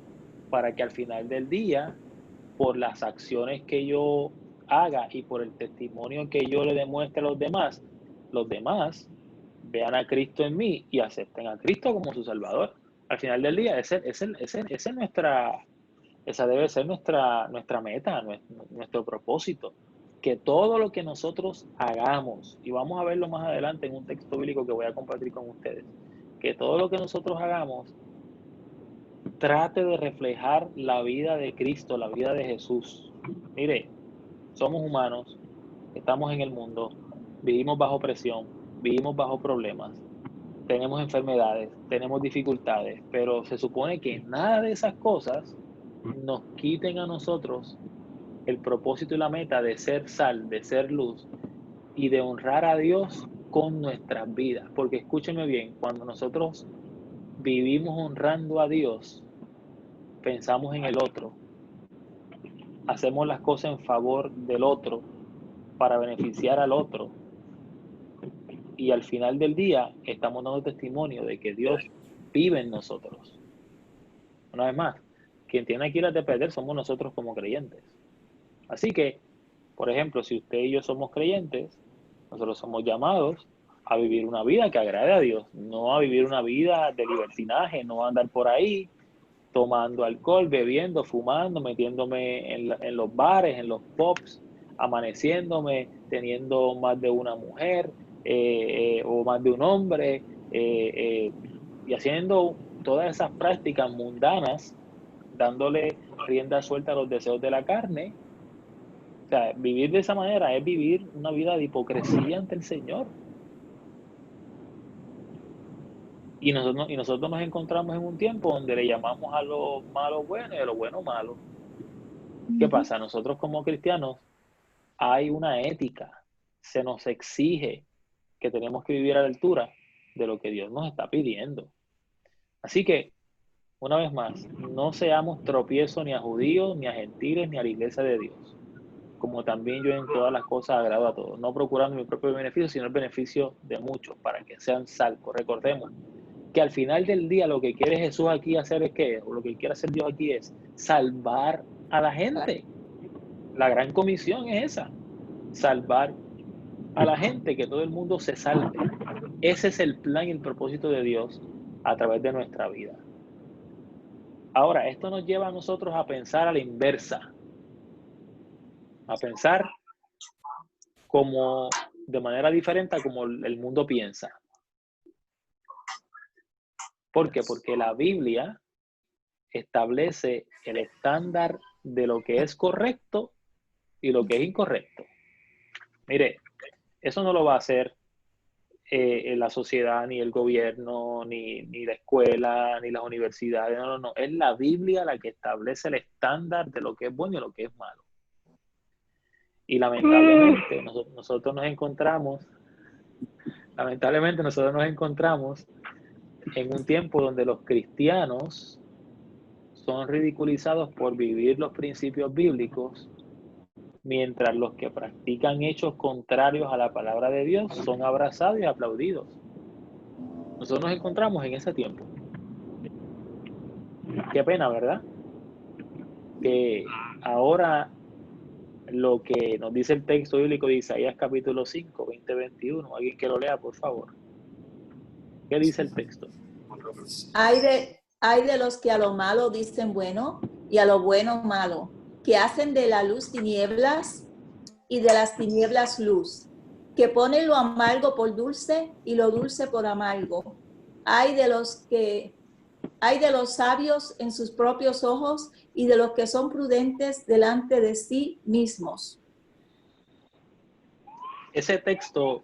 Para que al final del día, por las acciones que yo haga y por el testimonio que yo le demuestre a los demás vean a Cristo en mí y acepten a Cristo como su Salvador. Al final del día, esa debe ser nuestra meta, nuestro propósito. Que todo lo que nosotros hagamos, y vamos a verlo más adelante en un texto bíblico que voy a compartir con ustedes, que todo lo que nosotros hagamos trate de reflejar la vida de Cristo, la vida de Jesús. Mire, somos humanos, estamos en el mundo, vivimos bajo presión, vivimos bajo problemas, tenemos enfermedades, tenemos dificultades, pero se supone que nada de esas cosas nos quiten a nosotros el propósito y la meta de ser sal, de ser luz y de honrar a Dios con nuestras vidas. Porque escúcheme bien, cuando nosotros vivimos honrando a Dios, pensamos en el otro, hacemos las cosas en favor del otro para beneficiar al otro y al final del día estamos dando testimonio de que Dios vive en nosotros. Una vez más, quien tiene que ir a perder somos nosotros como creyentes. Así que, por ejemplo, si usted y yo somos creyentes, nosotros somos llamados a vivir una vida que agrade a Dios, no a vivir una vida de libertinaje, no a andar por ahí tomando alcohol, bebiendo, fumando, metiéndome en los bares, en los pubs, amaneciéndome, teniendo más de una mujer o más de un hombre y haciendo todas esas prácticas mundanas, dándole rienda suelta a los deseos de la carne. O sea, vivir de esa manera es vivir una vida de hipocresía ante el Señor. Y nosotros nos encontramos en un tiempo donde le llamamos a lo malo bueno y a lo bueno malo. ¿Qué pasa? Nosotros como cristianos hay una ética. Se nos exige que tenemos que vivir a la altura de lo que Dios nos está pidiendo. Así que, una vez más, no seamos tropiezo ni a judíos, ni a gentiles, ni a la iglesia de Dios. Como también yo en todas las cosas agrado a todos. No procurando mi propio beneficio, sino el beneficio de muchos, para que sean salvos. Recordemos que al final del día lo que quiere Jesús aquí hacer es ¿qué? O lo que quiere hacer Dios aquí es salvar a la gente. La gran comisión es esa, salvar a la gente, que todo el mundo se salve. Ese es el plan y el propósito de Dios a través de nuestra vida. Ahora, esto nos lleva a nosotros a pensar a la inversa, a pensar como de manera diferente a como el mundo piensa. ¿Por qué? Porque la Biblia establece el estándar de lo que es correcto y lo que es incorrecto. Mire, eso no lo va a hacer la sociedad, ni el gobierno, ni la escuela, ni las universidades. No. Es la Biblia la que establece el estándar de lo que es bueno y lo que es malo. Y lamentablemente nosotros nos encontramos en un tiempo donde los cristianos son ridiculizados por vivir los principios bíblicos, mientras los que practican hechos contrarios a la palabra de Dios son abrazados y aplaudidos. Nosotros nos encontramos en ese tiempo. Qué pena, ¿verdad? Que ahora lo que nos dice el texto bíblico de Isaías capítulo 5, 20-21, alguien que lo lea, por favor. ¿Qué dice el texto? Hay de los que a lo malo dicen bueno y a lo bueno malo, que hacen de la luz tinieblas y de las tinieblas luz, que ponen lo amargo por dulce y lo dulce por amargo. Hay de los sabios en sus propios ojos y de los que son prudentes delante de sí mismos. Ese texto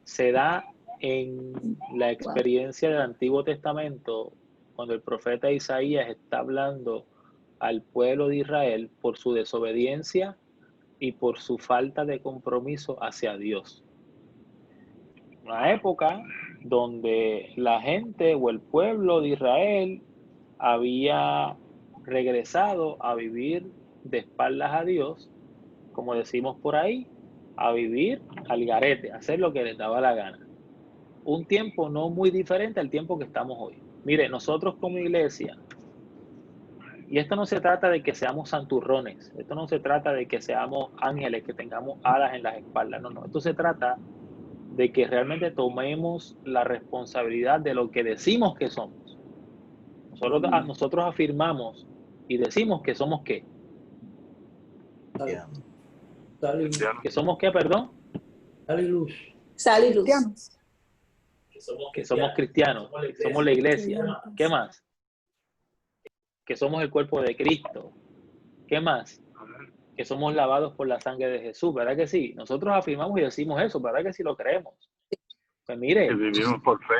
se da en la experiencia del Antiguo Testamento, cuando el profeta Isaías está hablando al pueblo de Israel por su desobediencia y por su falta de compromiso hacia Dios. Una época donde la gente o el pueblo de Israel había regresado a vivir de espaldas a Dios, como decimos por ahí, a vivir al garete, a hacer lo que les daba la gana. Un tiempo no muy diferente al tiempo que estamos hoy. Mire, nosotros como iglesia, y esto no se trata de que seamos santurrones, esto no se trata de que seamos ángeles, que tengamos alas en las espaldas, no, esto se trata de que realmente tomemos la responsabilidad de lo que decimos que somos. Nosotros afirmamos y decimos que somos ¿qué? ¿Que somos qué, perdón? Sal y luz. Que somos cristianos, somos la iglesia. ¿Qué más? Que somos el cuerpo de Cristo. ¿Qué más? Que somos lavados por la sangre de Jesús, ¿verdad que sí? Nosotros afirmamos y decimos eso, ¿verdad que sí lo creemos? Pues mire. Que vivimos por fe.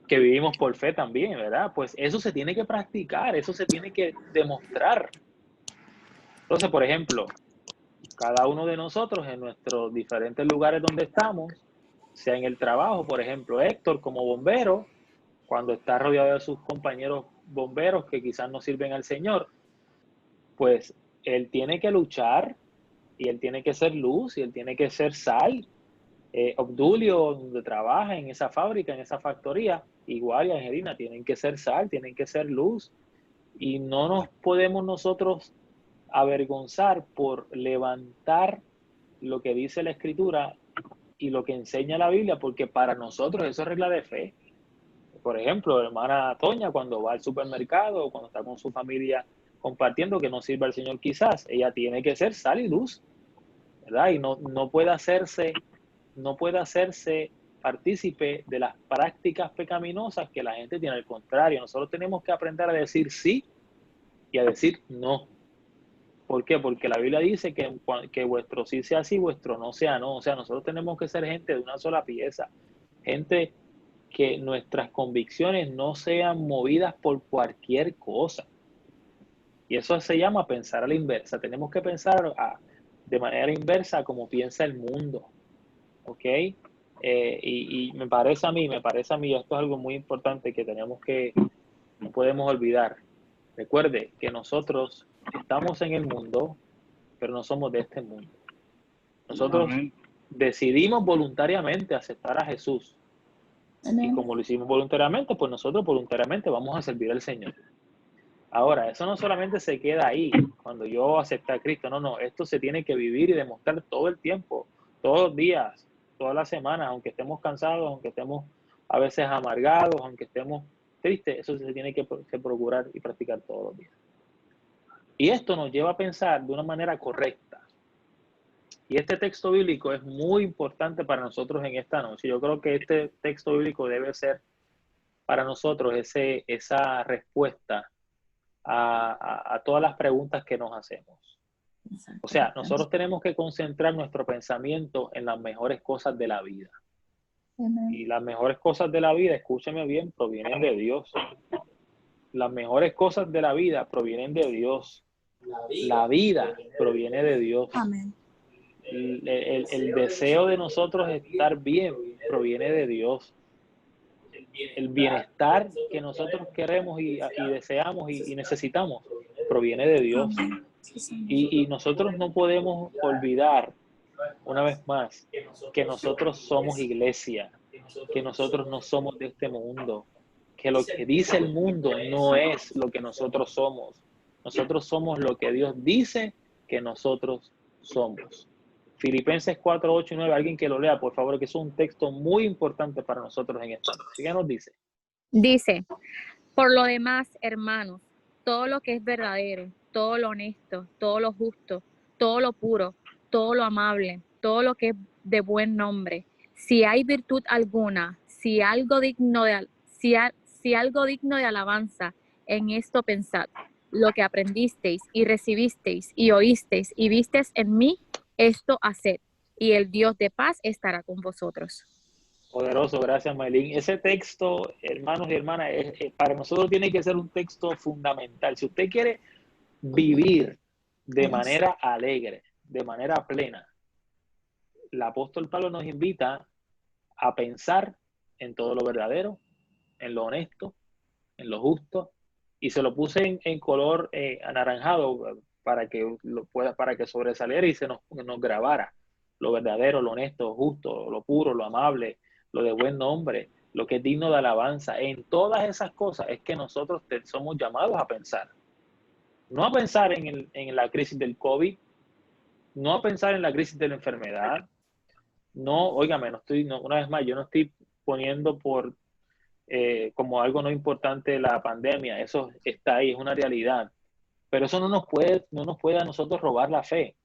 Que vivimos por fe también, ¿verdad? Pues eso se tiene que practicar, eso se tiene que demostrar. Entonces, por ejemplo, cada uno de nosotros en nuestros diferentes lugares donde estamos, sea en el trabajo, por ejemplo, Héctor como bombero, cuando está rodeado de sus compañeros bomberos que quizás no sirven al Señor, pues él tiene que luchar y él tiene que ser luz y él tiene que ser sal Obdulio, donde trabaja en esa fábrica, en esa factoría, igual y Angelina, tienen que ser sal, tienen que ser luz. Y no nos podemos nosotros avergonzar por levantar lo que dice la Escritura y lo que enseña la Biblia, porque para nosotros eso es regla de fe. Por ejemplo, hermana Toña, cuando va al supermercado o cuando está con su familia compartiendo, que no sirva al Señor quizás, ella tiene que ser sal y luz, ¿verdad? Y no puede hacerse partícipe de las prácticas pecaminosas que la gente tiene. Al contrario, nosotros tenemos que aprender a decir sí y a decir no. ¿Por qué? Porque la Biblia dice que vuestro sí sea sí, vuestro no sea no. O sea, nosotros tenemos que ser gente de una sola pieza, gente que nuestras convicciones no sean movidas por cualquier cosa. Y eso se llama pensar a la inversa. Tenemos que pensar de manera inversa como piensa el mundo. ¿Ok? Y me parece a mí, esto es algo muy importante que no podemos olvidar. Recuerde que nosotros estamos en el mundo, pero no somos de este mundo. Nosotros decidimos voluntariamente aceptar a Jesús. Y como lo hicimos voluntariamente, pues nosotros voluntariamente vamos a servir al Señor. Ahora, eso no solamente se queda ahí, cuando yo acepté a Cristo, no, esto se tiene que vivir y demostrar todo el tiempo, todos los días, todas las semanas, aunque estemos cansados, aunque estemos a veces amargados, aunque estemos tristes, eso se tiene que procurar y practicar todos los días. Y esto nos lleva a pensar de una manera correcta. Y este texto bíblico es muy importante para nosotros en esta noche. Yo creo que este texto bíblico debe ser para nosotros esa respuesta a todas las preguntas que nos hacemos. O sea, nosotros tenemos que concentrar nuestro pensamiento en las mejores cosas de la vida. Y las mejores cosas de la vida, escúcheme bien, provienen de Dios. Las mejores cosas de la vida provienen de Dios. La vida proviene de Dios. Amén. El deseo de nosotros estar bien proviene de Dios. El bienestar que nosotros queremos y deseamos y necesitamos proviene de Dios. Y nosotros no podemos olvidar, una vez más, que nosotros somos iglesia, que nosotros no somos de este mundo, que lo que dice el mundo no es lo que nosotros somos. Nosotros somos lo que Dios dice que nosotros somos. Filipenses 4, 8 y 9, alguien que lo lea, por favor, que es un texto muy importante para nosotros en esta noche. ¿Qué nos dice? Dice, por lo demás, hermanos, todo lo que es verdadero, todo lo honesto, todo lo justo, todo lo puro, todo lo amable, todo lo que es de buen nombre, si hay virtud alguna, si algo digno de alabanza, en esto pensad, lo que aprendisteis y recibisteis y oísteis y visteis en mí, esto haced, y el Dios de paz estará con vosotros. Poderoso, gracias Maylin. Ese texto, hermanos y hermanas, para nosotros tiene que ser un texto fundamental. Si usted quiere vivir de manera alegre, de manera plena, el apóstol Pablo nos invita a pensar en todo lo verdadero, en lo honesto, en lo justo, y se lo puse en color anaranjado para que sobresaliera y nos grabara lo verdadero, lo honesto, justo, lo puro, lo amable, lo de buen nombre, lo que es digno de alabanza. En todas esas cosas es que nosotros somos llamados a pensar. No a pensar en la crisis del COVID, no a pensar en la crisis de la enfermedad. No, óigame, una vez más, yo no estoy poniendo como algo no importante la pandemia. Eso está ahí, es una realidad. Pero eso no nos puede a nosotros robar la fe.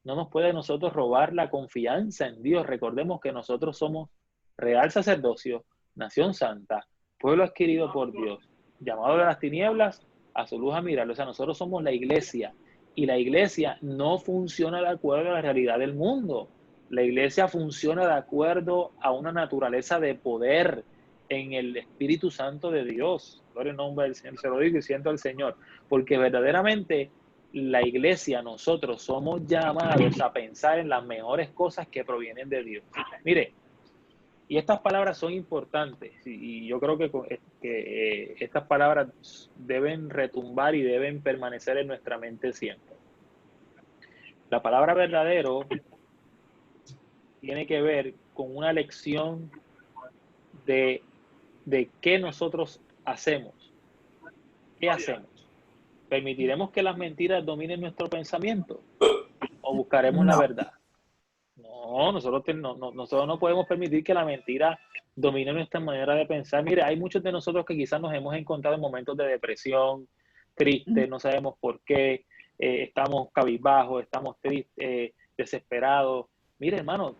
No nos puede a nosotros robar la confianza en Dios. Recordemos que nosotros somos real sacerdocio, nación santa, pueblo adquirido por Dios, llamado de las tinieblas a su luz admirable. O sea, nosotros somos la iglesia y la iglesia no funciona de acuerdo a la realidad del mundo. La iglesia funciona de acuerdo a una naturaleza de poder en el Espíritu Santo de Dios. Gloria al nombre del Señor, se lo digo y siento al Señor, porque verdaderamente la iglesia, nosotros somos llamados a pensar en las mejores cosas que provienen de Dios. Mire, y estas palabras son importantes y yo creo que estas palabras deben retumbar y deben permanecer en nuestra mente siempre. La palabra verdadero tiene que ver con una lección de qué nosotros hacemos. ¿Qué hacemos? ¿Permitiremos que las mentiras dominen nuestro pensamiento? ¿O buscaremos la verdad? No, nosotros no podemos permitir que la mentira domine nuestra manera de pensar. Mire, hay muchos de nosotros que quizás nos hemos encontrado en momentos de depresión, tristes, no sabemos por qué, estamos cabizbajos, estamos tristes, desesperados. Mire, hermano,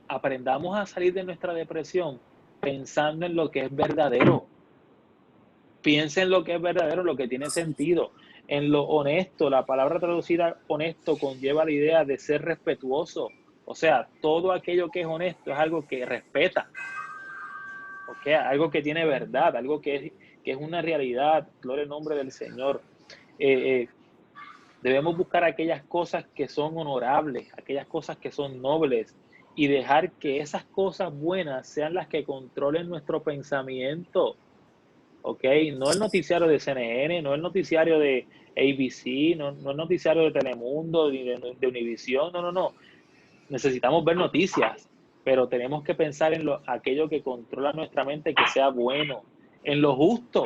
aprendamos a salir de nuestra depresión pensando en lo que es verdadero. Piensa en lo que es verdadero, lo que tiene sentido, en lo honesto. La palabra traducida honesto conlleva la idea de ser respetuoso. O sea, todo aquello que es honesto es algo que respeta, ¿okay? Algo que tiene verdad, algo que es una realidad. Gloria al nombre del Señor. Debemos buscar aquellas cosas que son honorables, aquellas cosas que son nobles, y dejar que esas cosas buenas sean las que controlen nuestro pensamiento. ¿Ok? No el noticiario de CNN, no el noticiario de ABC, no el noticiario de Telemundo, de Univisión, no. Necesitamos ver noticias, pero tenemos que pensar en aquello que controla nuestra mente, que sea bueno, en lo justo,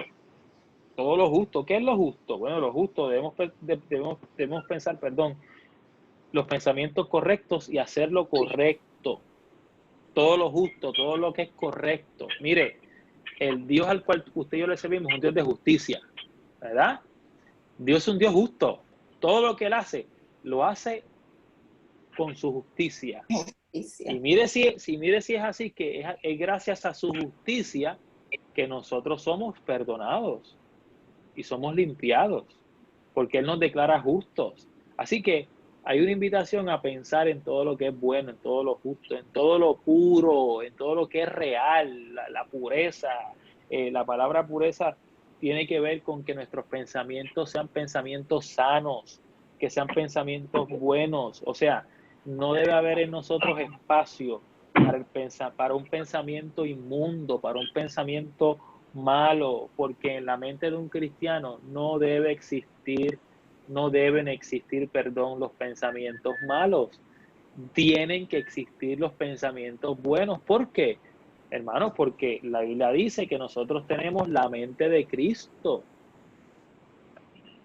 todo lo justo. ¿Qué es lo justo? Bueno, lo justo, debemos pensar, los pensamientos correctos y hacer lo correcto, todo lo justo, todo lo que es correcto. Mire, el Dios al cual usted y yo le servimos es un Dios de justicia, ¿verdad? Dios es un Dios justo. Todo lo que Él hace, lo hace con su justicia. Y mire si es así, que es gracias a su justicia que nosotros somos perdonados y somos limpiados, porque Él nos declara justos. Así que hay una invitación a pensar en todo lo que es bueno, en todo lo justo, en todo lo puro, en todo lo que es real, la pureza. La palabra pureza tiene que ver con que nuestros pensamientos sean pensamientos sanos, que sean pensamientos buenos. O sea, no debe haber en nosotros espacio para un pensamiento inmundo, para un pensamiento malo, porque en la mente de un cristiano no deben existir, los pensamientos malos. Tienen que existir los pensamientos buenos. ¿Por qué? Hermanos, porque la Biblia dice que nosotros tenemos la mente de Cristo.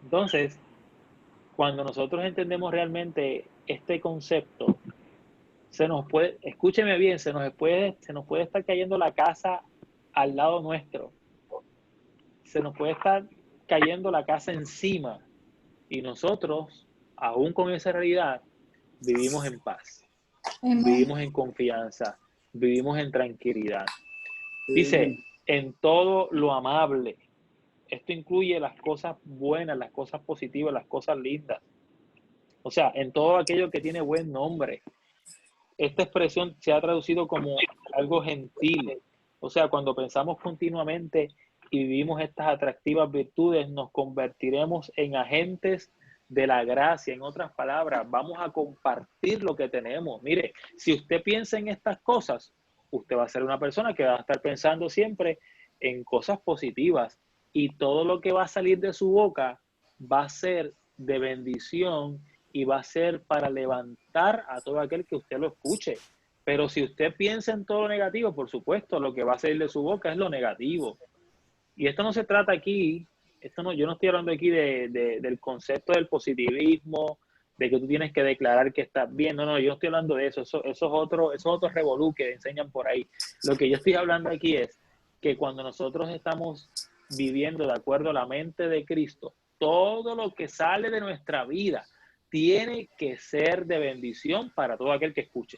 Entonces, cuando nosotros entendemos realmente este concepto, escúcheme bien, se nos puede estar cayendo la casa al lado nuestro. Se nos puede estar cayendo la casa encima. Y nosotros, aún con esa realidad, vivimos en paz. Vivimos en confianza. Vivimos en tranquilidad. Dice, en todo lo amable. Esto incluye las cosas buenas, las cosas positivas, las cosas lindas. O sea, en todo aquello que tiene buen nombre. Esta expresión se ha traducido como algo gentil. O sea, cuando pensamos continuamente y vivimos estas atractivas virtudes, nos convertiremos en agentes de la gracia. En otras palabras, vamos a compartir lo que tenemos. Mire, si usted piensa en estas cosas, usted va a ser una persona que va a estar pensando siempre en cosas positivas, y todo lo que va a salir de su boca va a ser de bendición y va a ser para levantar a todo aquel que usted lo escuche. Pero si usted piensa en todo lo negativo, por supuesto, lo que va a salir de su boca es lo negativo. Y esto no se trata aquí, yo no estoy hablando aquí del concepto del positivismo, de que tú tienes que declarar que estás bien. No, yo no estoy hablando de eso. Eso es otro revolú que enseñan por ahí. Lo que yo estoy hablando aquí es que cuando nosotros estamos viviendo de acuerdo a la mente de Cristo, todo lo que sale de nuestra vida tiene que ser de bendición para todo aquel que escuche.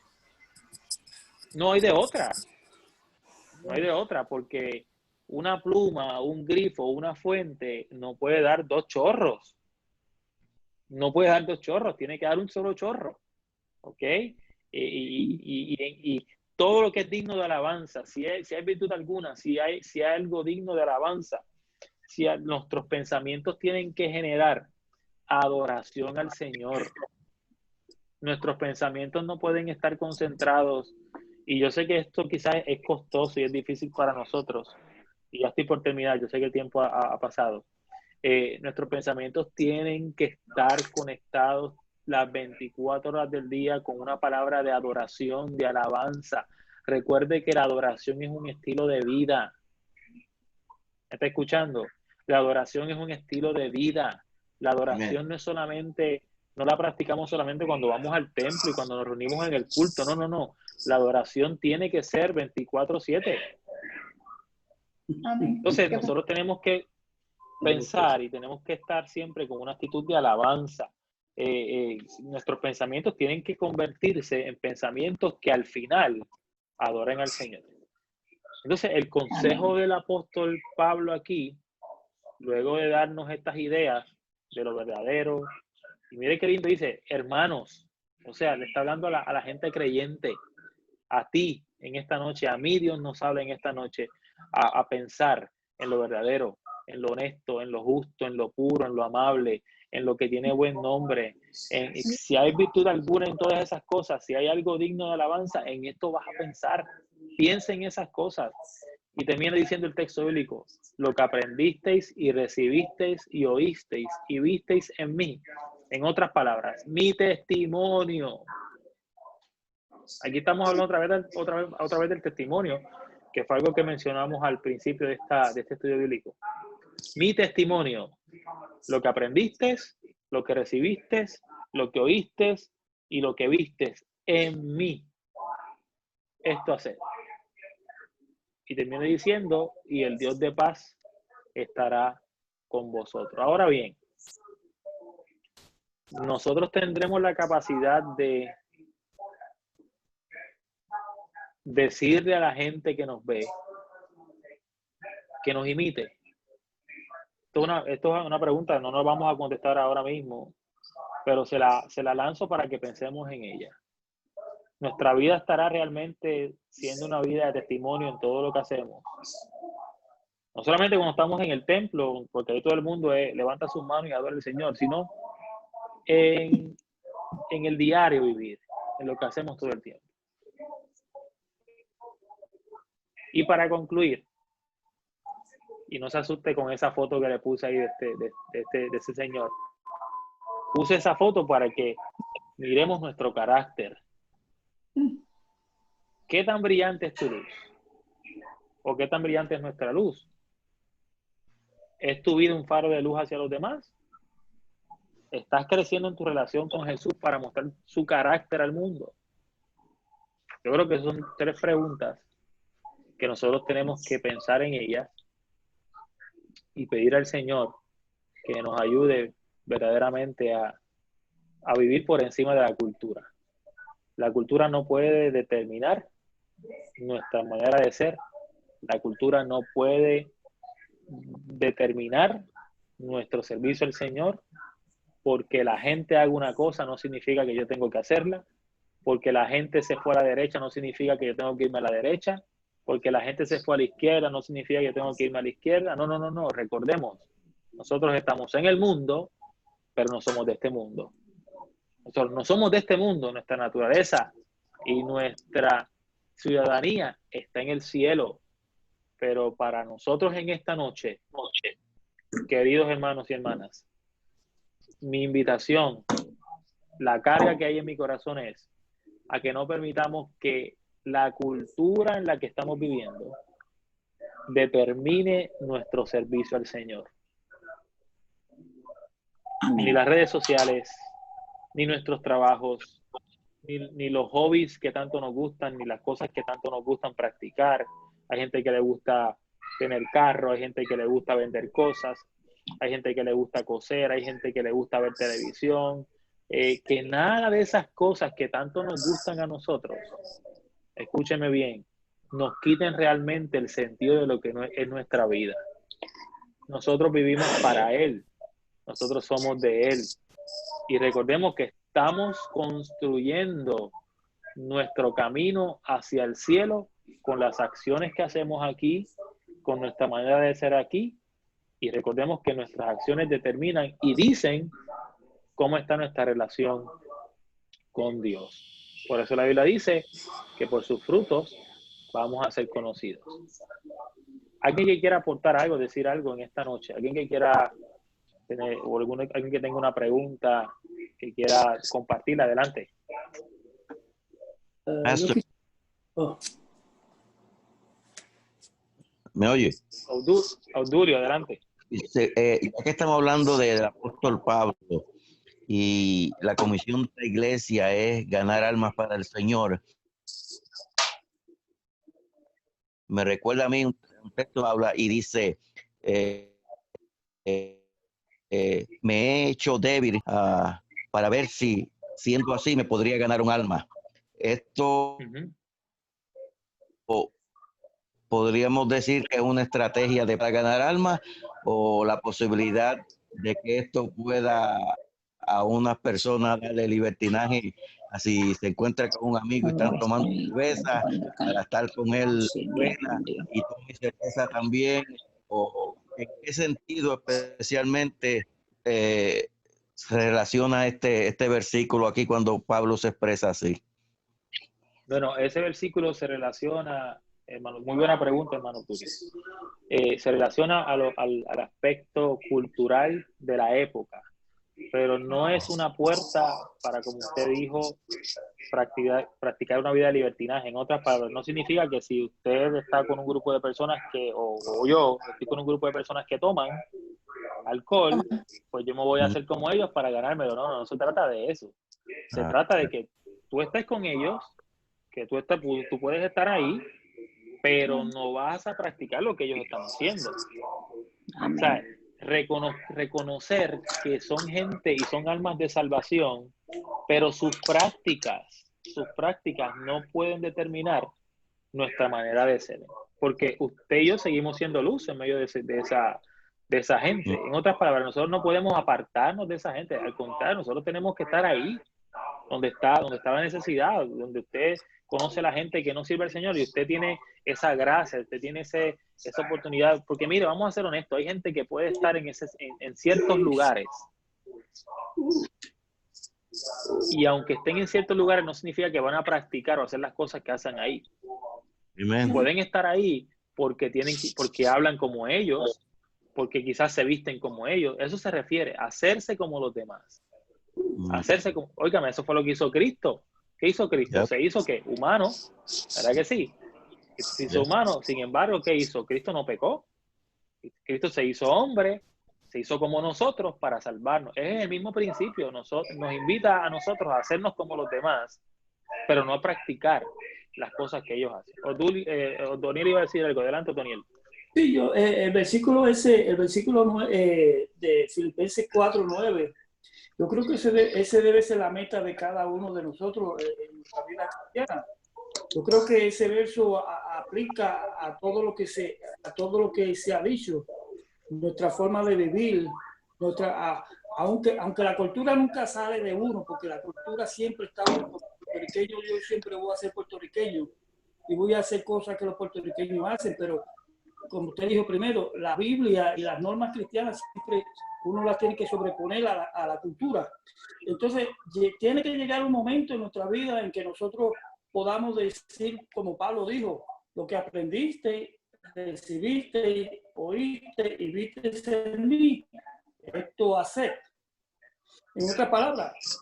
No hay de otra. No hay de otra, porque una pluma, un grifo, una fuente no puede dar dos chorros. No puede dar dos chorros, tiene que dar un solo chorro. ¿Ok? Y todo lo que es digno de alabanza, si hay virtud alguna, si hay algo digno de alabanza, si nuestros pensamientos tienen que generar adoración al Señor. Nuestros pensamientos no pueden estar concentrados, y yo sé que esto quizás es costoso y es difícil para nosotros, y ya estoy por terminar, yo sé que el tiempo ha pasado. Nuestros pensamientos tienen que estar conectados las 24 horas del día con una palabra de adoración, de alabanza. Recuerde que la adoración es un estilo de vida. ¿Me está escuchando? La adoración es un estilo de vida. La adoración no es solamente, no la practicamos solamente cuando vamos al templo y cuando nos reunimos en el culto. No, no, no. La adoración tiene que ser 24/7. Entonces, nosotros tenemos que pensar y tenemos que estar siempre con una actitud de alabanza. Nuestros pensamientos tienen que convertirse en pensamientos que al final adoren al Señor. Entonces, el consejo del apóstol Pablo aquí, luego de darnos estas ideas de lo verdadero, y mire qué lindo dice, hermanos, o sea, le está hablando a la gente creyente, a ti en esta noche, a mí Dios nos habla en esta noche, a pensar en lo verdadero, en lo honesto, en lo justo, en lo puro, en lo amable, en lo que tiene buen nombre. Si hay virtud alguna en todas esas cosas, si hay algo digno de alabanza, en esto vas a pensar. Piensa en esas cosas. Y termina diciendo el texto bíblico, lo que aprendisteis y recibisteis y oísteis y visteis en mí. En otras palabras, mi testimonio. Aquí estamos hablando otra vez del testimonio, que fue algo que mencionamos al principio de este estudio bíblico. Mi testimonio, lo que aprendiste, lo que recibiste, lo que oíste y lo que viste en mí. Esto hacer. Y termina diciendo, y el Dios de paz estará con vosotros. Ahora bien, nosotros tendremos la capacidad de decirle a la gente que nos ve, que nos imite. Esto es una pregunta, no nos vamos a contestar ahora mismo, pero se la lanzo para que pensemos en ella. Nuestra vida estará realmente siendo una vida de testimonio en todo lo que hacemos. No solamente cuando estamos en el templo, porque ahí todo el mundo levanta sus manos y adora al Señor, sino en el diario vivir, en lo que hacemos todo el tiempo. Y para concluir, y no se asuste con esa foto que le puse ahí de ese señor, puse esa foto para que miremos nuestro carácter. ¿Qué tan brillante es tu luz? ¿O qué tan brillante es nuestra luz? ¿Es tu vida un faro de luz hacia los demás? ¿Estás creciendo en tu relación con Jesús para mostrar su carácter al mundo? Yo creo que son 3 preguntas que nosotros tenemos que pensar en ellas y pedir al Señor que nos ayude verdaderamente a vivir por encima de la cultura. La cultura no puede determinar nuestra manera de ser. La cultura no puede determinar nuestro servicio al Señor. Porque la gente haga una cosa no significa que yo tengo que hacerla. Porque la gente se fue a la derecha no significa que yo tengo que irme a la derecha. Porque la gente se fue a la izquierda no significa que yo tengo que irme a la izquierda. No. Recordemos, nosotros estamos en el mundo, pero no somos de este mundo. Nosotros no somos de este mundo. Nuestra naturaleza y nuestra ciudadanía está en el cielo. Pero para nosotros en esta noche, queridos hermanos y hermanas, mi invitación, la carga que hay en mi corazón es a que no permitamos que la cultura en la que estamos viviendo determine nuestro servicio al Señor. Ni las redes sociales, ni nuestros trabajos, ni los hobbies que tanto nos gustan, ni las cosas que tanto nos gustan practicar. Hay gente que le gusta tener carro, hay gente que le gusta vender cosas, hay gente que le gusta coser, hay gente que le gusta ver televisión. Que nada de esas cosas que tanto nos gustan a nosotros, escúcheme bien, nos quiten realmente el sentido de lo que es nuestra vida. Nosotros vivimos para Él, nosotros somos de Él. Y recordemos que estamos construyendo nuestro camino hacia el cielo con las acciones que hacemos aquí, con nuestra manera de ser aquí. Y recordemos que nuestras acciones determinan y dicen cómo está nuestra relación con Dios. Por eso la Biblia dice que por sus frutos vamos a ser conocidos. ¿Alguien que quiera aportar algo, decir algo en esta noche? ¿Alguien que quiera tener, o alguien que tenga una pregunta que quiera compartir, adelante. ¿Me oye? Audulio, adelante. Ya que estamos hablando del apóstol Pablo y la comisión de la iglesia es ganar almas para el Señor, me recuerda a mí un texto habla y dice, me he hecho débil para ver si siendo así me podría ganar un alma. Esto podríamos decir que es una estrategia para ganar almas, o la posibilidad de que esto pueda a unas personas darle libertinaje, así se encuentra con un amigo y están tomando cerveza para estar con él buena y tome cerveza también, o en qué sentido especialmente se relaciona este versículo aquí cuando Pablo se expresa así. Bueno, ese versículo se relaciona, hermano, muy buena pregunta, hermano Turi. Se relaciona al aspecto cultural de la época, pero no es una puerta para, como usted dijo, practicar una vida de libertinaje. En otras palabras, no significa que si usted está con un grupo de personas o yo estoy con un grupo de personas que toman alcohol, pues yo me voy a hacer como ellos para ganármelo. No se trata de eso. Se trata de que tú estés con ellos, que tú puedes estar ahí, pero no vas a practicar lo que ellos están haciendo. O sea, reconocer que son gente y son almas de salvación, pero sus prácticas no pueden determinar nuestra manera de ser, porque usted y yo seguimos siendo luz en medio de esa gente. En otras palabras, nosotros no podemos apartarnos de esa gente, al contrario, nosotros tenemos que estar ahí donde está la necesidad, donde usted conoce a la gente que no sirve al Señor y usted tiene esa gracia, usted tiene esa oportunidad. Porque mire, vamos a ser honestos, hay gente que puede estar en ciertos lugares y aunque estén en ciertos lugares no significa que van a practicar o hacer las cosas que hacen ahí. Amen. Pueden estar ahí porque hablan como ellos, porque quizás se visten como ellos. Eso se refiere a hacerse como los demás. Hacerse como, óigame, eso fue lo que hizo Cristo. ¿Qué hizo Cristo? Se hizo ¿qué? Humano, ¿verdad que sí? Se hizo humano. Sin embargo, ¿qué hizo? Cristo no pecó. Cristo se hizo hombre, se hizo como nosotros para salvarnos. Es el mismo principio. Nos invita a nosotros a hacernos como los demás, pero no a practicar las cosas que ellos hacen. Otoniel iba a decir algo. Adelante, Otoniel. Sí, el versículo de Filipenses 4:9, yo creo que ese debe ser la meta de cada uno de nosotros en nuestra vida cristiana. Yo creo que ese verso aplica a todo lo que se ha dicho, nuestra forma de vivir, aunque la cultura nunca sale de uno, porque la cultura siempre está uno. Puertorriqueño, yo siempre voy a ser puertorriqueño y voy a hacer cosas que los puertorriqueños hacen, pero como usted dijo primero, la Biblia y las normas cristianas siempre uno las tiene que sobreponer a la cultura. Entonces, tiene que llegar un momento en nuestra vida en que nosotros podamos decir, como Pablo dijo, lo que aprendiste, recibiste, oíste y viste en mí, esto hacer. En otras palabras,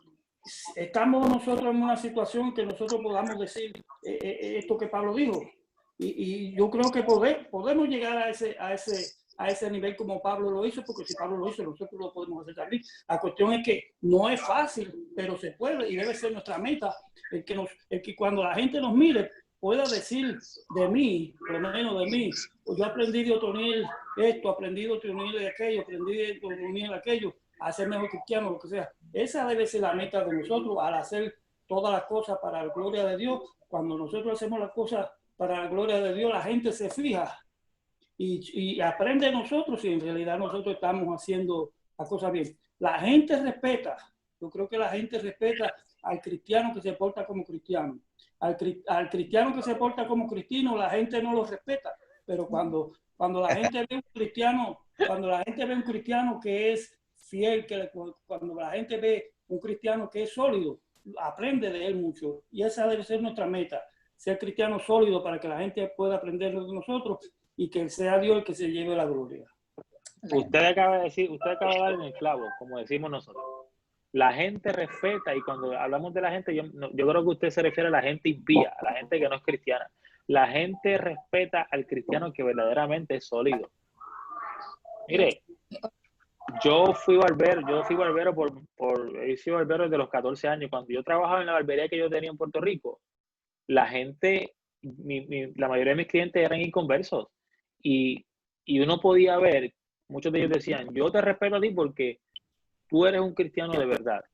estamos nosotros en una situación que nosotros podamos decir esto que Pablo dijo. Y yo creo que podemos llegar a ese nivel como Pablo lo hizo, porque si Pablo lo hizo, nosotros lo podemos hacer también. La cuestión es que no es fácil, pero se puede y debe ser nuestra meta, el que cuando la gente nos mire pueda decir de mí, por lo menos de mí, pues yo aprendí de Otoniel esto, aprendí de Otoniel de aquello, aprendí de Otoniel aquello, a ser mejor cristiano, lo que sea. Esa debe ser la meta de nosotros al hacer todas las cosas para la gloria de Dios. Cuando nosotros hacemos las cosas para la gloria de Dios, la gente se fija y aprende de nosotros si en realidad nosotros estamos haciendo las cosas bien. La gente respeta, yo creo que la gente respeta al cristiano que se porta como cristiano. Al cristiano que se porta como cristiano, la gente no lo respeta, pero cuando la gente ve un cristiano que es fiel, cuando la gente ve un cristiano que es sólido, aprende de él mucho, y esa debe ser nuestra meta. Ser cristiano sólido para que la gente pueda aprender de nosotros y que sea Dios el que se lleve la gloria. Usted acaba de dar en el clavo, como decimos nosotros. La gente respeta, y cuando hablamos de la gente, yo creo que usted se refiere a la gente impía, a la gente que no es cristiana. La gente respeta al cristiano que verdaderamente es sólido. Mire, yo fui barbero he sido barbero desde los 14 años. Cuando yo trabajaba en la barbería que yo tenía en Puerto Rico, la gente, la mayoría de mis clientes eran inconversos. Y uno podía ver, muchos de ellos decían, yo te respeto a ti porque tú eres un cristiano de verdad.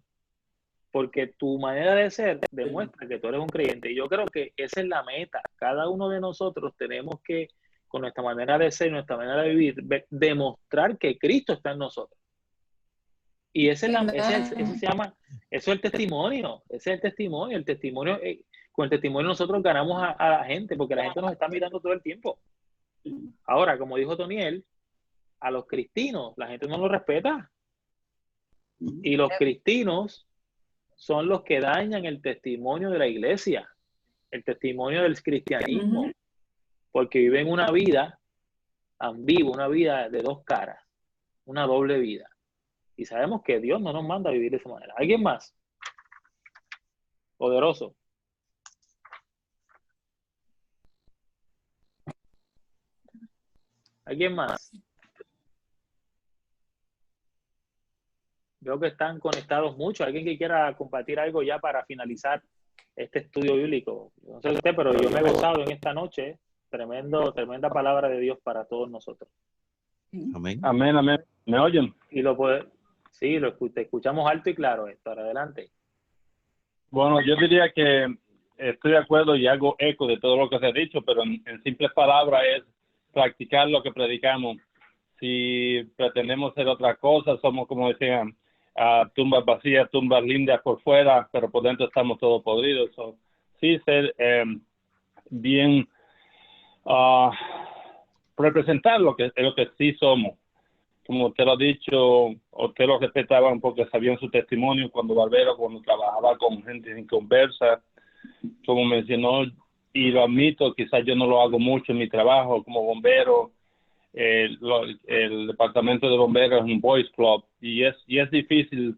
Porque tu manera de ser demuestra que tú eres un creyente. Y yo creo que esa es la meta. Cada uno de nosotros tenemos que, con nuestra manera de ser, nuestra manera de vivir, demostrar que Cristo está en nosotros. Y ese se llama, eso es el testimonio. Ese es el testimonio. El testimonio, con el testimonio nosotros ganamos a la gente, porque la gente nos está mirando todo el tiempo. Ahora, como dijo Toniel, a los cristinos la gente no los respeta. Y los cristinos son los que dañan el testimonio de la iglesia, el testimonio del cristianismo, porque viven una vida ambigua, una vida de dos caras, una doble vida. Y sabemos que Dios no nos manda a vivir de esa manera. ¿Alguien más? Poderoso. ¿Alguien más? Veo que están conectados muchos. ¿Alguien que quiera compartir algo ya para finalizar este estudio bíblico? No sé usted, pero yo me he gozado en esta noche. Tremenda palabra de Dios para todos nosotros. Amén. Amén, amén. ¿Me oyen? Y sí, te escuchamos alto y claro, Héctor. Adelante. Bueno, yo diría que estoy de acuerdo y hago eco de todo lo que se ha dicho, pero en simples palabras es practicar lo que predicamos. Si pretendemos ser otra cosa, somos, como decían, tumbas vacías, tumbas lindas por fuera, pero por dentro estamos todos podridos. Sí, ser bien, representar lo que sí somos. Como usted lo ha dicho, usted lo respetaban porque sabían su testimonio cuando trabajaba con gente inconversa, como mencionó, y lo admito, quizás yo no lo hago mucho en mi trabajo como bombero. El departamento de bomberos es un boys club y es difícil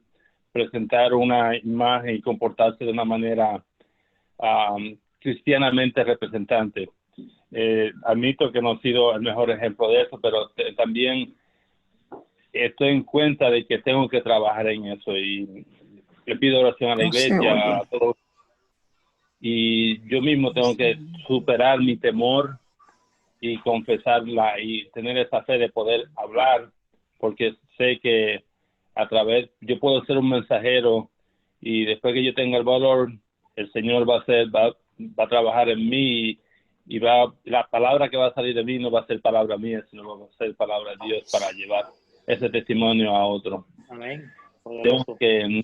presentar una imagen y comportarse de una manera cristianamente representante. Admito que no he sido el mejor ejemplo de eso, pero también estoy en cuenta de que tengo que trabajar en eso y le pido oración a la iglesia, a todos, y yo mismo tengo que superar mi temor y confesarla y tener esa fe de poder hablar, porque sé que yo puedo ser un mensajero y después que yo tenga el valor, el Señor va a trabajar en mí y la palabra que va a salir de mí no va a ser palabra mía, sino va a ser palabra de Dios para llevar ese testimonio a otro. Amén. Tengo que,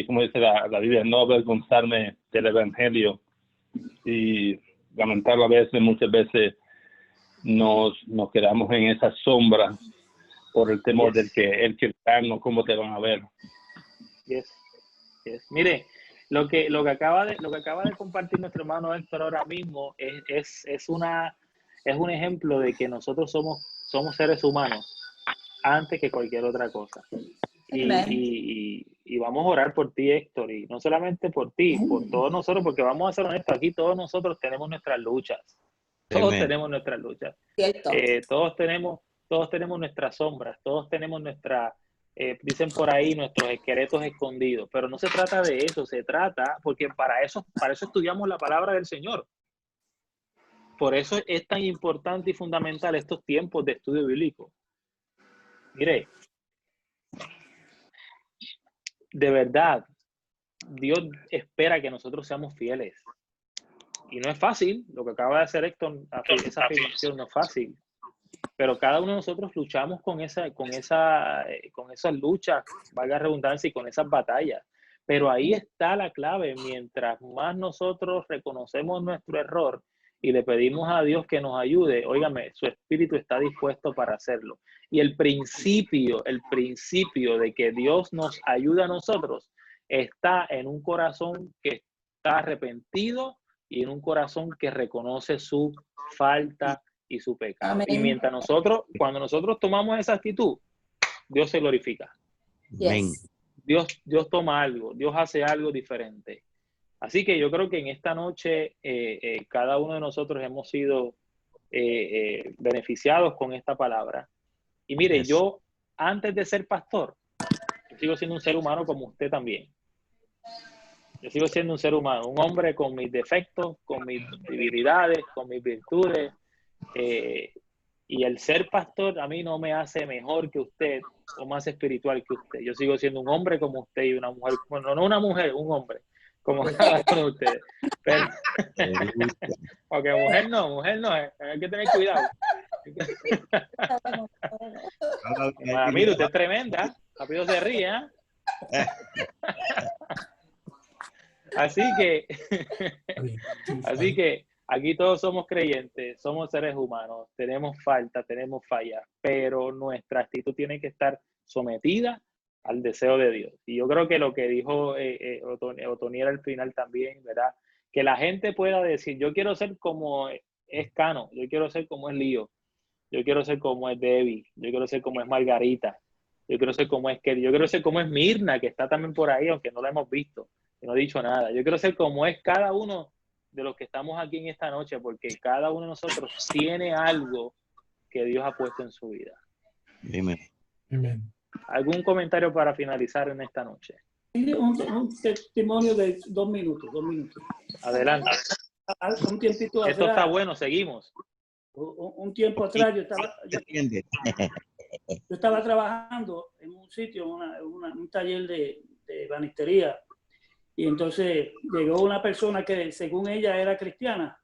como dice la Biblia, no avergonzarme del Evangelio, y lamentablemente muchas veces nos quedamos en esa sombra por el temor del que el cristiano, cómo te van a ver. Mire, lo que acaba de compartir nuestro hermano Héctor ahora mismo es un ejemplo de que nosotros somos seres humanos antes que cualquier otra cosa. Y vamos a orar por ti, Héctor, y no solamente por ti, por todos nosotros, porque vamos a ser honestos, aquí todos nosotros tenemos nuestras luchas. Todos tenemos nuestras luchas. Todos tenemos nuestras sombras, todos tenemos dicen por ahí, nuestros esqueletos escondidos. Pero no se trata de eso, se trata, porque para eso estudiamos la palabra del Señor. Por eso es tan importante y fundamental estos tiempos de estudio bíblico. Mire, de verdad, Dios espera que nosotros seamos fieles. Y no es fácil, lo que acaba de hacer Héctor, esa afirmación no es fácil. Pero cada uno de nosotros luchamos con esas luchas, valga la redundancia, y con esas batallas. Pero ahí está la clave. Mientras más nosotros reconocemos nuestro error y le pedimos a Dios que nos ayude, óigame, su espíritu está dispuesto para hacerlo. Y el principio de que Dios nos ayuda a nosotros está en un corazón que está arrepentido y en un corazón que reconoce su falta y su pecado. Amén. Y cuando nosotros tomamos esa actitud, Dios se glorifica. Amén. Dios toma algo, Dios hace algo diferente. Así que yo creo que en esta noche cada uno de nosotros hemos sido beneficiados con esta palabra. Y mire, yo antes de ser pastor, yo sigo siendo un ser humano como usted también. Yo sigo siendo un ser humano, un hombre con mis defectos, con mis debilidades, con mis virtudes. Y el ser pastor a mí no me hace mejor que usted o más espiritual que usted. Yo sigo siendo un hombre como usted y una mujer, bueno, no una mujer, un hombre, como cada uno de ustedes. Pero, porque mujer no, hay que tener cuidado. Mira, usted es tremenda, rápido se ríe, ¿eh? Así que aquí todos somos creyentes, somos seres humanos, tenemos faltas, tenemos fallas, pero nuestra actitud tiene que estar sometida al deseo de Dios. Y yo creo que lo que dijo Otoniel al final también, ¿verdad? Que la gente pueda decir, yo quiero ser como es Cano, yo quiero ser como es Lío, yo quiero ser como es Debbie, yo quiero ser como es Margarita, yo quiero ser como es Kelly, yo quiero ser como es Mirna, que está también por ahí, aunque no la hemos visto, que no ha dicho nada. Yo quiero ser como es cada uno de los que estamos aquí en esta noche, porque cada uno de nosotros tiene algo que Dios ha puesto en su vida. Amén. Amén. ¿Algún comentario para finalizar en esta noche? Un testimonio de 2 minutos. Adelante. Un tiempito atrás. Esto está bueno, seguimos. Un tiempo atrás yo estaba trabajando en un sitio, un taller de banistería, y entonces llegó una persona que según ella era cristiana,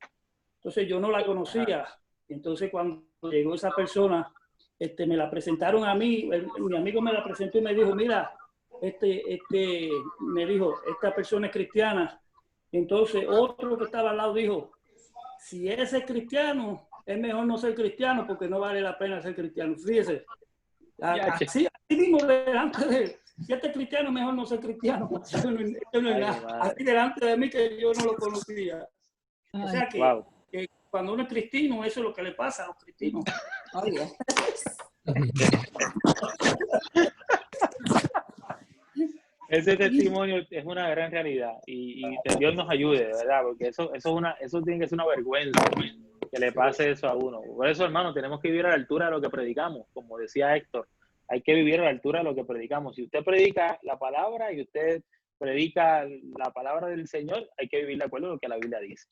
entonces yo no la conocía, entonces cuando llegó esa persona, me la presentaron a mí, mi amigo me la presentó y me dijo, mira, me dijo, esta persona es cristiana. Entonces otro que estaba al lado dijo, si ese es cristiano, es mejor no ser cristiano porque no vale la pena ser cristiano. Fíjese, así mismo delante de él, si este es cristiano, mejor no ser cristiano. Esto no es nada. Así delante de mí que yo no lo conocía. O sea que cuando uno es cristiano, eso es lo que le pasa a los cristianos. Ese testimonio es una gran realidad y que Dios nos ayude, ¿verdad? Porque eso tiene que ser una vergüenza que le pase eso a uno. Por eso, hermano, tenemos que vivir a la altura de lo que predicamos. Como decía Héctor, hay que vivir a la altura de lo que predicamos. Si usted predica la palabra y usted predica la palabra del Señor, hay que vivir de acuerdo a lo que la Biblia dice.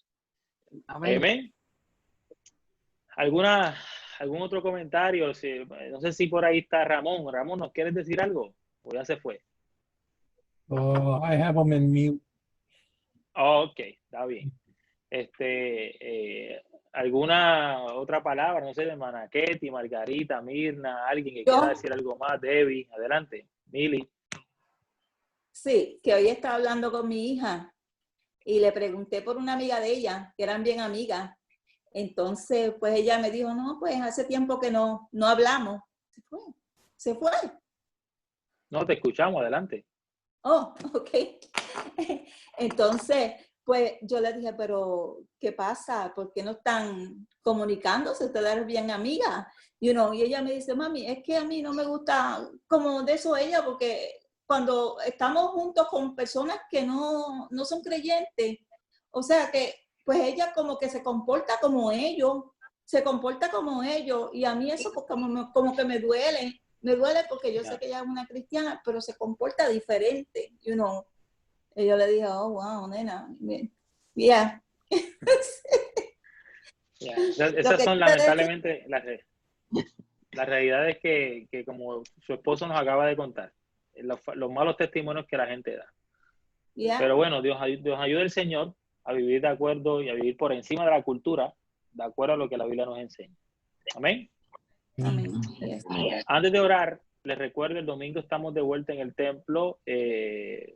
Amén. ¿Algún otro comentario? No sé si por ahí está Ramón. Ramón, ¿nos quieres decir algo? O ya se fue. Oh, I have them in mute. Oh, ok, está bien. ¿Alguna otra palabra? No sé, de hermana Ketty, Margarita, Mirna, alguien que quiera decir algo más. Debbie, adelante. Mili. Sí, que hoy estaba hablando con mi hija y le pregunté por una amiga de ella, que eran bien amigas. Entonces, pues ella me dijo, no, pues hace tiempo que no hablamos. Se fue. No, te escuchamos, adelante. Oh, ok. Entonces, pues yo le dije, pero ¿qué pasa? ¿Por qué no están comunicándose? Ustedes eran bien amigas. Y ella me dice, mami, es que a mí no me gusta como de eso ella, porque cuando estamos juntos con personas que no son creyentes, o sea que pues ella como que se comporta como ellos, y a mí eso pues, como que me duele porque yo sé que ella es una cristiana, pero se comporta diferente, Y yo le dije, oh, wow, nena, yeah. Esas son lamentablemente las realidades que como su esposo nos acaba de contar, los malos testimonios que la gente da. Yeah. Pero bueno, Dios ayude al Señor a vivir de acuerdo y a vivir por encima de la cultura, de acuerdo a lo que la Biblia nos enseña. Amén. Amén. Antes de orar, les recuerdo, el domingo estamos de vuelta en el templo.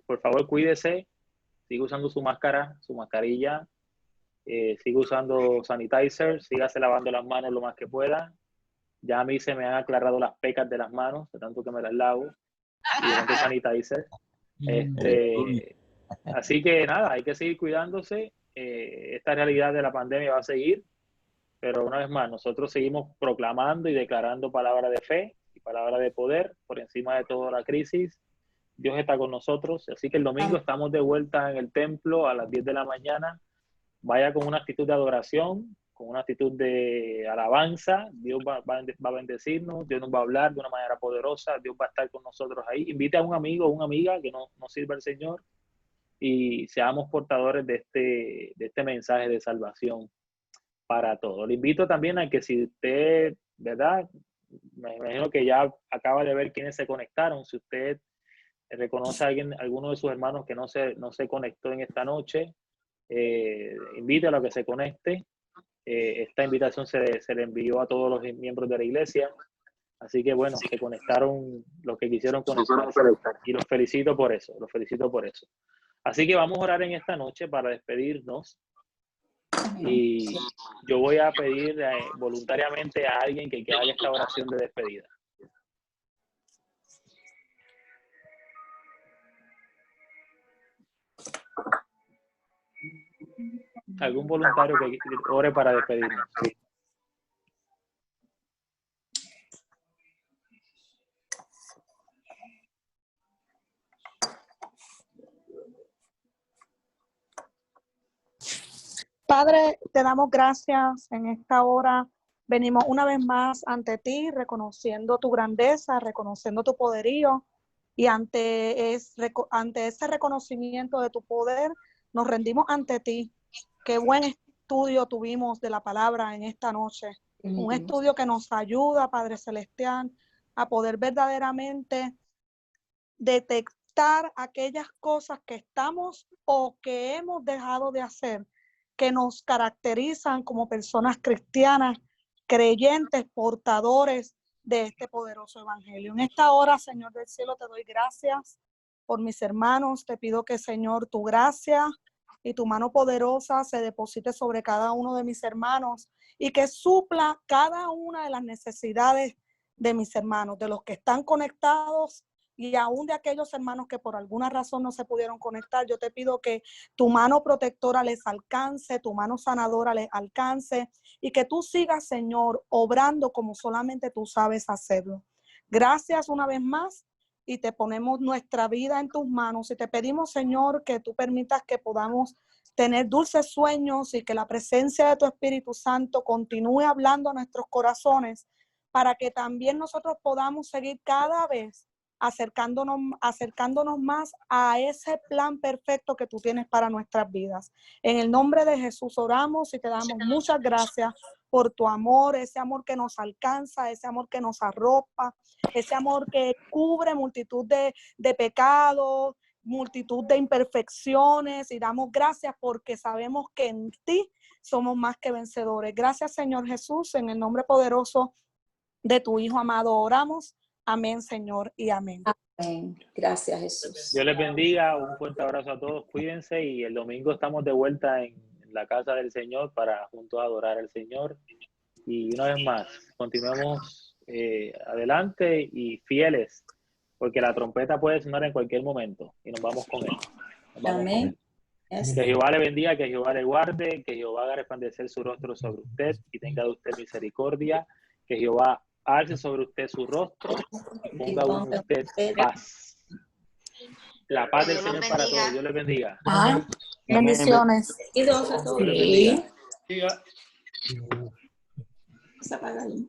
Por favor, cuídese, siga usando su máscara, su mascarilla, siga usando sanitizer, sígase lavando las manos lo más que pueda. Ya a mí se me han aclarado las pecas de las manos, de tanto que me las lavo, y tanto sanitizer. Así que nada, hay que seguir cuidándose. Esta realidad de la pandemia va a seguir, pero una vez más, nosotros seguimos proclamando y declarando palabra de fe y palabra de poder por encima de toda la crisis. Dios está con nosotros. Así que el domingo estamos de vuelta en el templo a las 10 de la mañana. Vaya con una actitud de adoración, con una actitud de alabanza. Dios va a bendecirnos, Dios nos va a hablar de una manera poderosa, Dios va a estar con nosotros ahí. Invite a un amigo o una amiga que no sirva al Señor y seamos portadores de este mensaje de salvación para todos. Le invito también a que si usted, ¿verdad? Me imagino que ya acaba de ver quiénes se conectaron. Si usted reconoce a alguno de sus hermanos que no se conectó en esta noche, invítalo a que se conecte. Esta invitación se le envió a todos los miembros de la iglesia. Así que bueno, se conectaron los que quisieron conectarse. Y los felicito por eso, Así que vamos a orar en esta noche para despedirnos. Y yo voy a pedir voluntariamente a alguien que haga esta oración de despedida. ¿Algún voluntario que ore para despedirnos? Padre, te damos gracias en esta hora. Venimos una vez más ante ti, reconociendo tu grandeza, reconociendo tu poderío, y ante ese reconocimiento de tu poder, nos rendimos ante ti. Qué buen estudio tuvimos de la palabra en esta noche. Un estudio que nos ayuda, Padre Celestial, a poder verdaderamente detectar aquellas cosas que estamos o que hemos dejado de hacer, que nos caracterizan como personas cristianas, creyentes, portadores de este poderoso evangelio. En esta hora, Señor del cielo, te doy gracias por mis hermanos. Te pido que, Señor, tu gracia y tu mano poderosa se deposite sobre cada uno de mis hermanos y que supla cada una de las necesidades de mis hermanos, de los que están conectados y aún de aquellos hermanos que por alguna razón no se pudieron conectar. Yo te pido que tu mano protectora les alcance, tu mano sanadora les alcance y que tú sigas, Señor, obrando como solamente tú sabes hacerlo. Gracias una vez más y te ponemos nuestra vida en tus manos y te pedimos, Señor, que tú permitas que podamos tener dulces sueños y que la presencia de tu Espíritu Santo continúe hablando a nuestros corazones para que también nosotros podamos seguir cada vez acercándonos más a ese plan perfecto que tú tienes para nuestras vidas. En el nombre de Jesús oramos y te damos muchas gracias por tu amor, ese amor que nos alcanza, ese amor que nos arropa, ese amor que cubre multitud de pecados, multitud de imperfecciones, y damos gracias porque sabemos que en ti somos más que vencedores. Gracias, Señor Jesús, en el nombre poderoso de tu Hijo amado oramos. Amén, Señor, y amén. Amén. Gracias, Jesús. Dios les bendiga, un fuerte abrazo a todos, cuídense, y el domingo estamos de vuelta en la casa del Señor para juntos adorar al Señor. Y una vez más, continuemos adelante y fieles, porque la trompeta puede sonar en cualquier momento y nos vamos con él. Amén. Que Jehová le bendiga, que Jehová le guarde, que Jehová haga resplandecer su rostro sobre usted y tenga de usted misericordia, que Jehová alce sobre usted su rostro y ponga en usted paz. La paz del Señor para todos. Dios les bendiga. Bendiciones. Y dos a todos. Sí. Se apaga ahí.